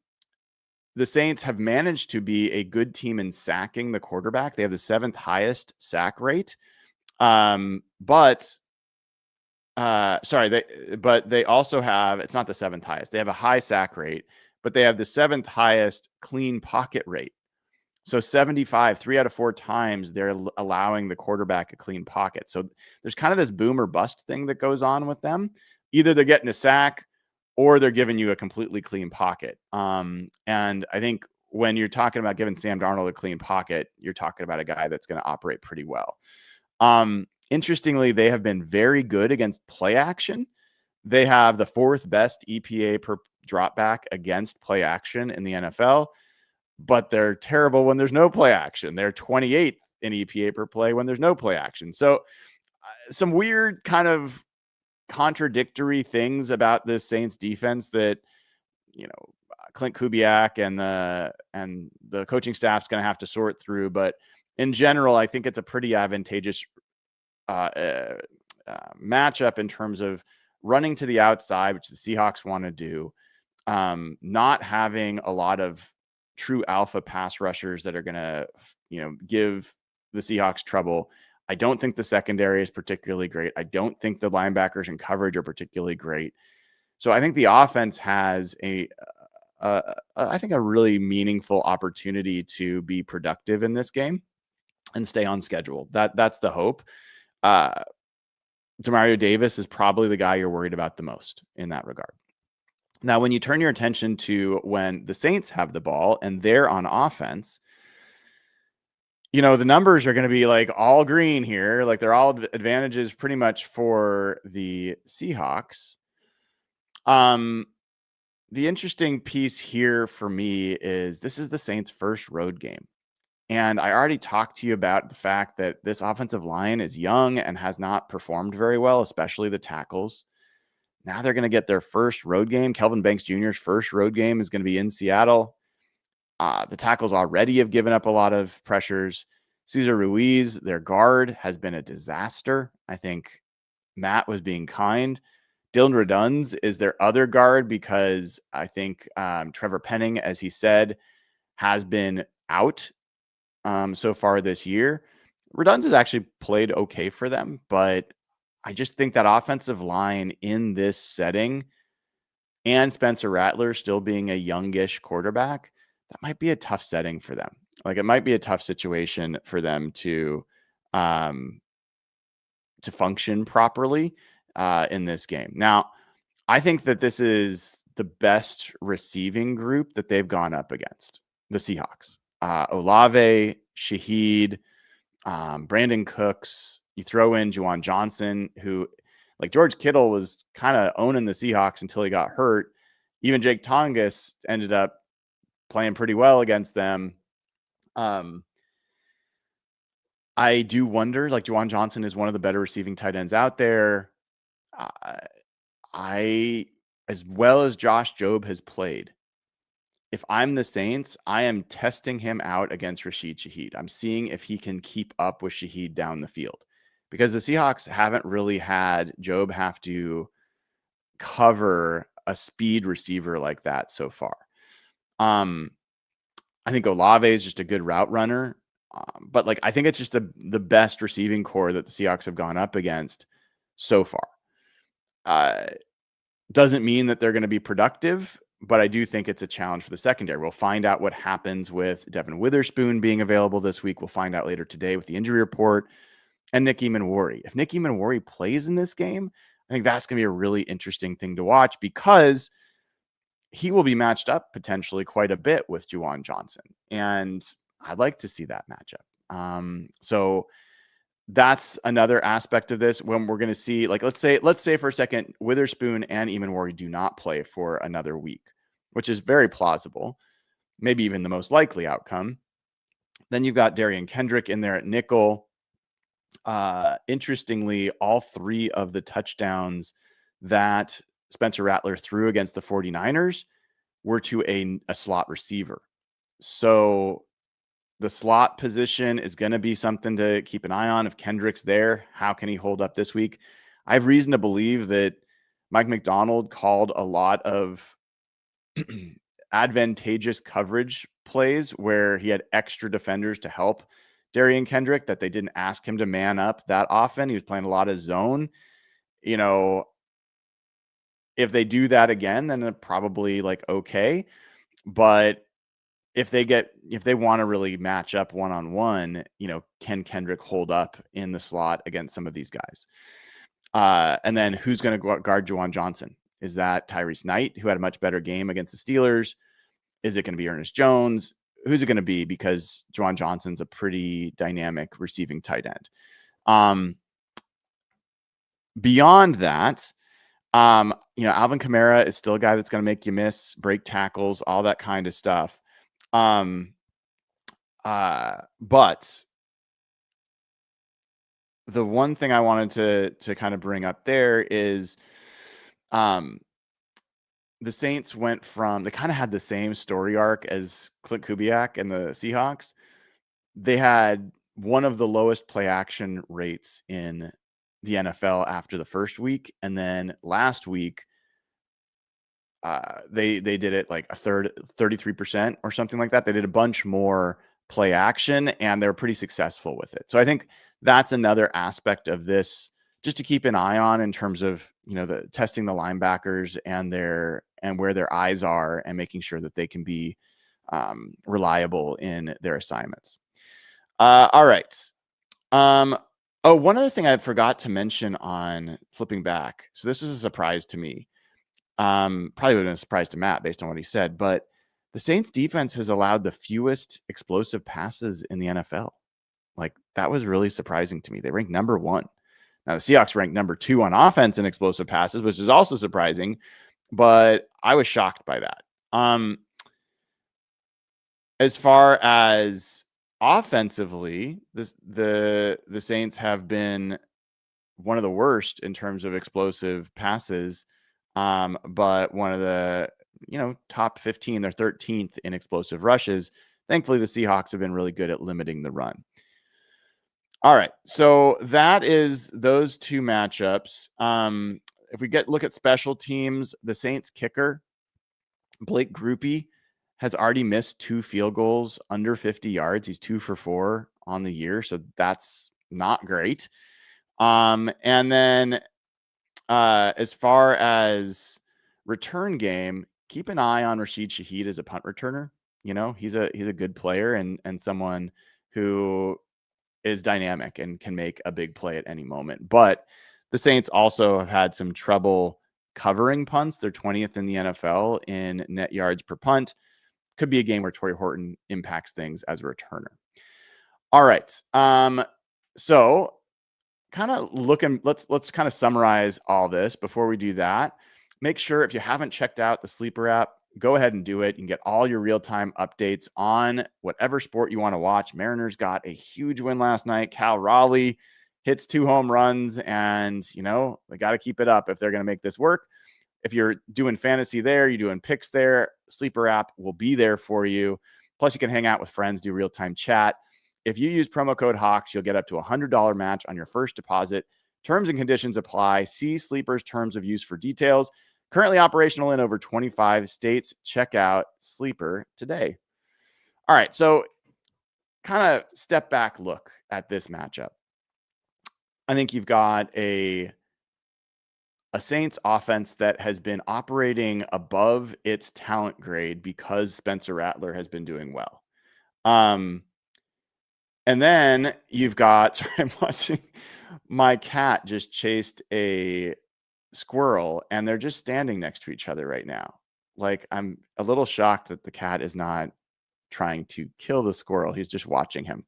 [SPEAKER 1] Saints have managed to be a good team in sacking the quarterback. They have the 7th highest sack rate. But they also have, it's not the 7th highest. They have a high sack rate, but they have the 7th highest clean pocket rate. So 75, 3 out of 4 times they're allowing the quarterback a clean pocket. So there's kind of this boom or bust thing that goes on with them. Either they're getting a sack or they're giving you a completely clean pocket. And I think when you're talking about giving Sam Darnold a clean pocket, you're talking about a guy that's going to operate pretty well. Interestingly, they have been very good against play action. They have the 4th best EPA per drop back against play action in the NFL, but they're terrible when there's no play action. They're 28th in EPA per play when there's no play action. So some weird kind of contradictory things about this Saints defense that, Clint Kubiak and the coaching staff's going to have to sort through. But in general, I think it's a pretty advantageous matchup in terms of running to the outside, which the Seahawks want to do, not having a lot of true alpha pass rushers that are going to, give the Seahawks trouble. I don't think the secondary is particularly great. I don't think the linebackers and coverage are particularly great. So I think the offense has I think a really meaningful opportunity to be productive in this game and stay on schedule. That's the hope. Demario Davis is probably the guy you're worried about the most in that regard. Now, when you turn your attention to when the Saints have the ball and they're on offense, the numbers are going to be like all green here. Like they're all advantages pretty much for the Seahawks. The interesting piece here for me is this is the Saints' first road game. And I already talked to you about the fact that this offensive line is young and has not performed very well, especially the tackles. Now they're going to get their first road game. Kelvin Banks Jr.'s first road game is going to be in Seattle. The tackles already have given up a lot of pressures. Cesar Ruiz, their guard, has been a disaster. I think Matt was being kind. Dylan Redunz is their other guard because I think Trevor Penning, as he said, has been out so far this year. Redunz has actually played okay for them, but I just think that offensive line in this setting and Spencer Rattler still being a youngish quarterback, that might be a tough setting for them. Like, it might be a tough situation for them to function properly in this game. Now, I think that this is the best receiving group that they've gone up against, the Seahawks. Olave, Shaheed, Brandon Cooks. You throw in Juwan Johnson, who, like, George Kittle was kind of owning the Seahawks until he got hurt. Even Jake Tongas ended up playing pretty well against them. I do wonder, like, Juwan Johnson is one of the better receiving tight ends out there. As well as Josh Jobe has played, if I'm the Saints, I am testing him out against Rashid Shaheed. I'm seeing if he can keep up with Shaheed down the field, because the Seahawks haven't really had Jobe have to cover a speed receiver like that so far. I think Olave is just a good route runner. But, like, I think it's just the best receiving core that the Seahawks have gone up against so far. Doesn't mean that they're going to be productive, but I do think it's a challenge for the secondary. We'll find out what happens with Devin Witherspoon being available this week. We'll find out later today with the injury report, and Nick Eamon-Warry. If Nick Eamon-Warry plays in this game, I think that's going to be a really interesting thing to watch, because he will be matched up potentially quite a bit with Juwan Johnson. And I'd like to see that matchup. So that's another aspect of this, when we're going to see, like, let's say for a second, Witherspoon and Eamon-Warry do not play for another week, which is very plausible, maybe even the most likely outcome. Then you've got Darian Kendrick in there at nickel. Interestingly, all three of the touchdowns that Spencer Rattler threw against the 49ers were to a slot receiver. So the slot position is going to be something to keep an eye on. If Kendrick's there, how can he hold up this week? I have reason to believe that Mike McDonald called a lot of advantageous coverage plays where he had extra defenders to help Darian Kendrick, that they didn't ask him to man up that often. He was playing a lot of zone. You know, if they do that again, then they're probably like, okay. But if they want to really match up one-on-one, you know, can Kendrick hold up in the slot against some of these guys? And then who's going to guard Juwan Johnson? Is that Tyrese Knight, who had a much better game against the Steelers? Is it going to be Ernest Jones? Who's it going to be? Because Juwan Johnson's a pretty dynamic receiving tight end. Beyond that, you know, Alvin Kamara is still a guy that's going to make you miss, break tackles, all that kind of stuff. But the one thing I wanted to kind of bring up there is, the Saints went from, they kind of had the same story arc as Clint Kubiak and the Seahawks. They had one of the lowest play action rates in the NFL after the first week. And then last week, they did it like a third, 33% or something like that. They did a bunch more play action, and they were pretty successful with it. So I think that's another aspect of this, just to keep an eye on in terms of, you know, the testing the linebackers and where their eyes are, and making sure that they can be reliable in their assignments. All right. Oh, one other thing I forgot to mention on flipping back. So this was a surprise to me. Probably would have been a surprise to Matt based on what he said, but the Saints defense has allowed the fewest explosive passes in the NFL. Like, that was really surprising to me. They ranked number 1. Now the Seahawks ranked number 2 on offense in explosive passes, which is also surprising, but I was shocked by that. As far as Offensively, the Saints have been one of the worst in terms of explosive passes, but one of the top 15. They're 13th in explosive rushes. Thankfully, the Seahawks have been really good at limiting the run. All right, so that is those two matchups. If we look at special teams, the Saints kicker, Blake Grupe, has already missed 2 field goals under 50 yards. He's 2 for 4 on the year, so that's not great. And then as far as return game, keep an eye on Rashid Shaheed as a punt returner. He's a good player and someone who is dynamic and can make a big play at any moment. But the Saints also have had some trouble covering punts. They're 20th in the NFL in net yards per punt. Could be a game where Torrey Horton impacts things as a returner. All right. So kind of let's kind of summarize all this before we do that. Make sure if you haven't checked out the Sleeper app, go ahead and do it. You can get all your real-time updates on whatever sport you want to watch. Mariners got a huge win last night. Cal Raleigh hits 2 home runs, and they got to keep it up if they're going to make this work. If you're doing fantasy there, you're doing picks there, Sleeper app will be there for you. Plus, you can hang out with friends, do real-time chat. If you use promo code Hawks, you'll get up to a $100 match on your first deposit. Terms and conditions apply. See Sleeper's terms of use for details. Currently operational in over 25 states. Check out Sleeper today. All right, so kind of step back look at this matchup. I think you've got a Saints offense that has been operating above its talent grade because Spencer Rattler has been doing well. And then you've got, sorry, I'm watching, my cat just chased a squirrel and they're just standing next to each other right now. Like, I'm a little shocked that the cat is not trying to kill the squirrel. He's just watching him.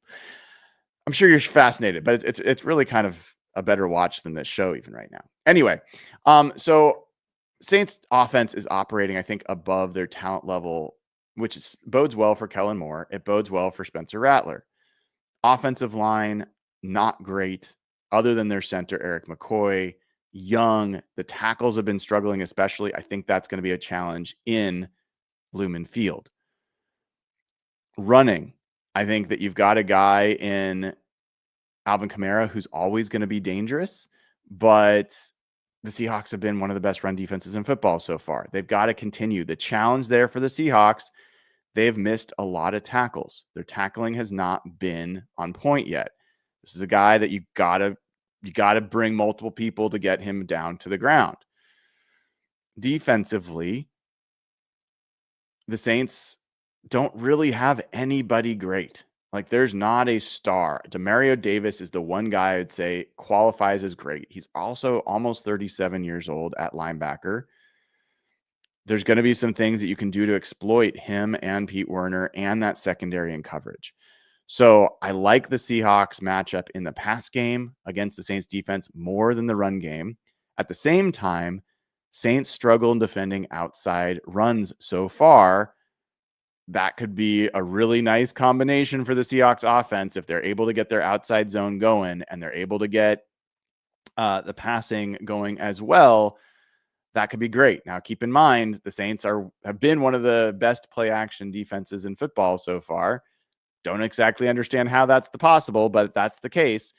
[SPEAKER 1] I'm sure you're fascinated, but it's really kind of a better watch than this show even right now. Anyway, so Saints offense is operating, I think, above their talent level, which bodes well for Kellen Moore. It bodes well for Spencer Rattler. Offensive line, not great, other than their center, Eric McCoy. Young, the tackles have been struggling, especially. I think that's going to be a challenge in Lumen Field. Running, I think that you've got a guy in Alvin Kamara who's always going to be dangerous, but the Seahawks have been one of the best run defenses in football so far. They've got to continue. The challenge there for the Seahawks, they've missed a lot of tackles. Their tackling has not been on point yet. This is a guy that you got to bring multiple people to get him down to the ground. Defensively, the Saints don't really have anybody great. Like, there's not a star. Demario Davis is the one guy I would say qualifies as great. He's also almost 37 years old at linebacker. There's going to be some things that you can do to exploit him and Pete Werner and that secondary and coverage. So I like the Seahawks matchup in the pass game against the Saints defense more than the run game. At the same time, Saints struggle in defending outside runs so far. That could be a really nice combination for the Seahawks offense if they're able to get their outside zone going and they're able to get the passing going as well. That could be great. Now, keep in mind, the Saints have been one of the best play action defenses in football so far. Don't exactly understand how that's possible, but that's the case.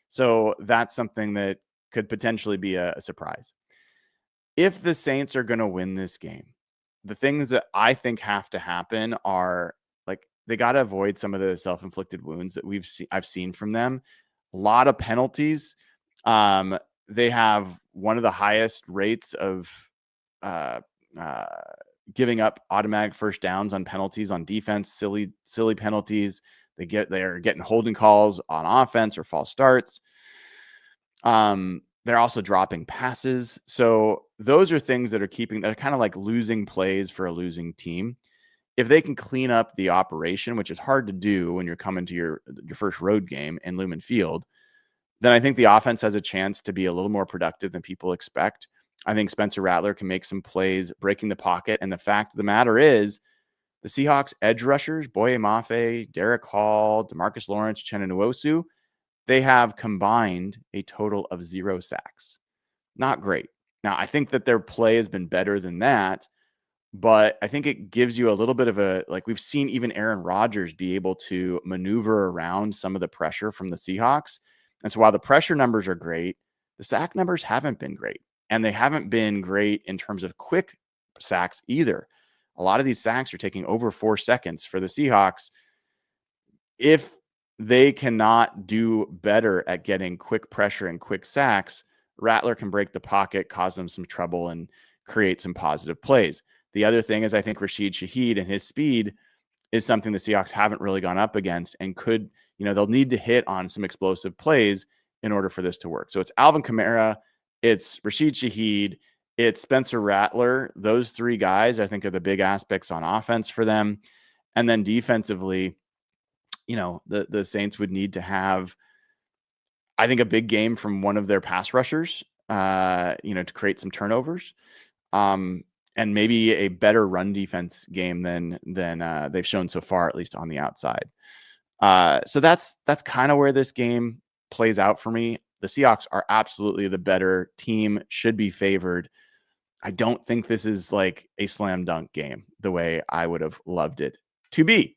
[SPEAKER 1] So that's something that could potentially be a surprise. If the Saints are going to win this game, the things that I think have to happen are, like, they got to avoid some of the self-inflicted wounds that I've seen from them. A lot of penalties. They have one of the highest rates of giving up automatic first downs on penalties on defense, silly penalties. They're getting holding calls on offense or false starts. They're also dropping passes. So those are things that are kind of like losing plays for a losing team. If they can clean up the operation, which is hard to do when you're coming to your first road game in Lumen Field, then I think the offense has a chance to be a little more productive than people expect. I think Spencer Rattler can make some plays breaking the pocket. And the fact of the matter is, The Seahawks edge rushers, Boye Mafe, Derek Hall, DeMarcus Lawrence, Uchenna Nwosu, they have combined a total of 0 sacks. Not great. Now, I think that their play has been better than that, but I think it gives you a little bit of a, like we've seen even Aaron Rodgers be able to maneuver around some of the pressure from the Seahawks. And so while the pressure numbers are great, the sack numbers haven't been great. And they haven't been great in terms of quick sacks either. A lot of these sacks are taking over 4 seconds for the Seahawks. If they cannot do better at getting quick pressure and quick sacks, Rattler can break the pocket, cause them some trouble, and create some positive plays. The other thing is I think Rashid Shaheed and his speed is something the Seahawks haven't really gone up against and could, they'll need to hit on some explosive plays in order for this to work. So it's Alvin Kamara, it's Rashid Shaheed, it's Spencer Rattler. Those 3 guys, I think, are the big aspects on offense for them. And then defensively, the Saints would need to have, I think, a big game from one of their pass rushers, to create some turnovers, and maybe a better run defense game than they've shown so far, at least on the outside. So that's kind of where this game plays out for me. The Seahawks are absolutely the better team, should be favored. I don't think this is like a slam dunk game the way I would have loved it to be.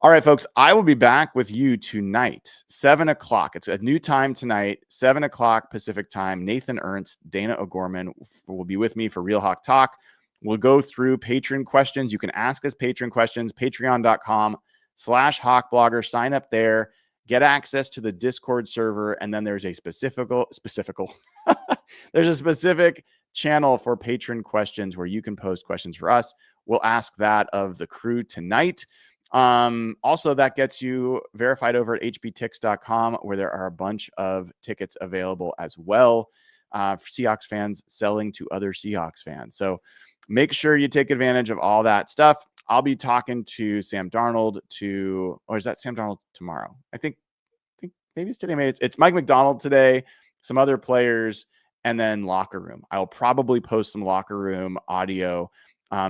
[SPEAKER 1] All right, folks, I will be back with you tonight, 7 o'clock. It's a new time tonight, 7 o'clock Pacific time. Nathan Ernst, Dana O'Gorman will be with me for Real Hawk Talk. We'll go through patron questions. You can ask us patron questions, patreon.com/hawkblogger. Sign up there, get access to the Discord server, and then there's a specific there's a specific channel for patron questions where you can post questions for us. We'll ask that of the crew tonight. Also, that gets you verified over at hbtix.com, where there are a bunch of tickets available as well for Seahawks fans selling to other Seahawks fans. So make sure you take advantage of all that stuff. I'll be talking to Sam Darnold or is that Sam Darnold tomorrow? I think maybe it's today. Maybe it's Mike McDonald today, some other players, and then locker room. I'll probably post some locker room audio.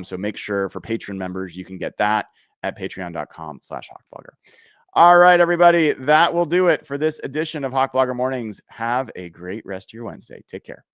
[SPEAKER 1] So make sure for patron members, you can get that at patreon.com/hawkblogger. All right, everybody, that will do it for this edition of Hawk Blogger Mornings. Have a great rest of your Wednesday. Take care.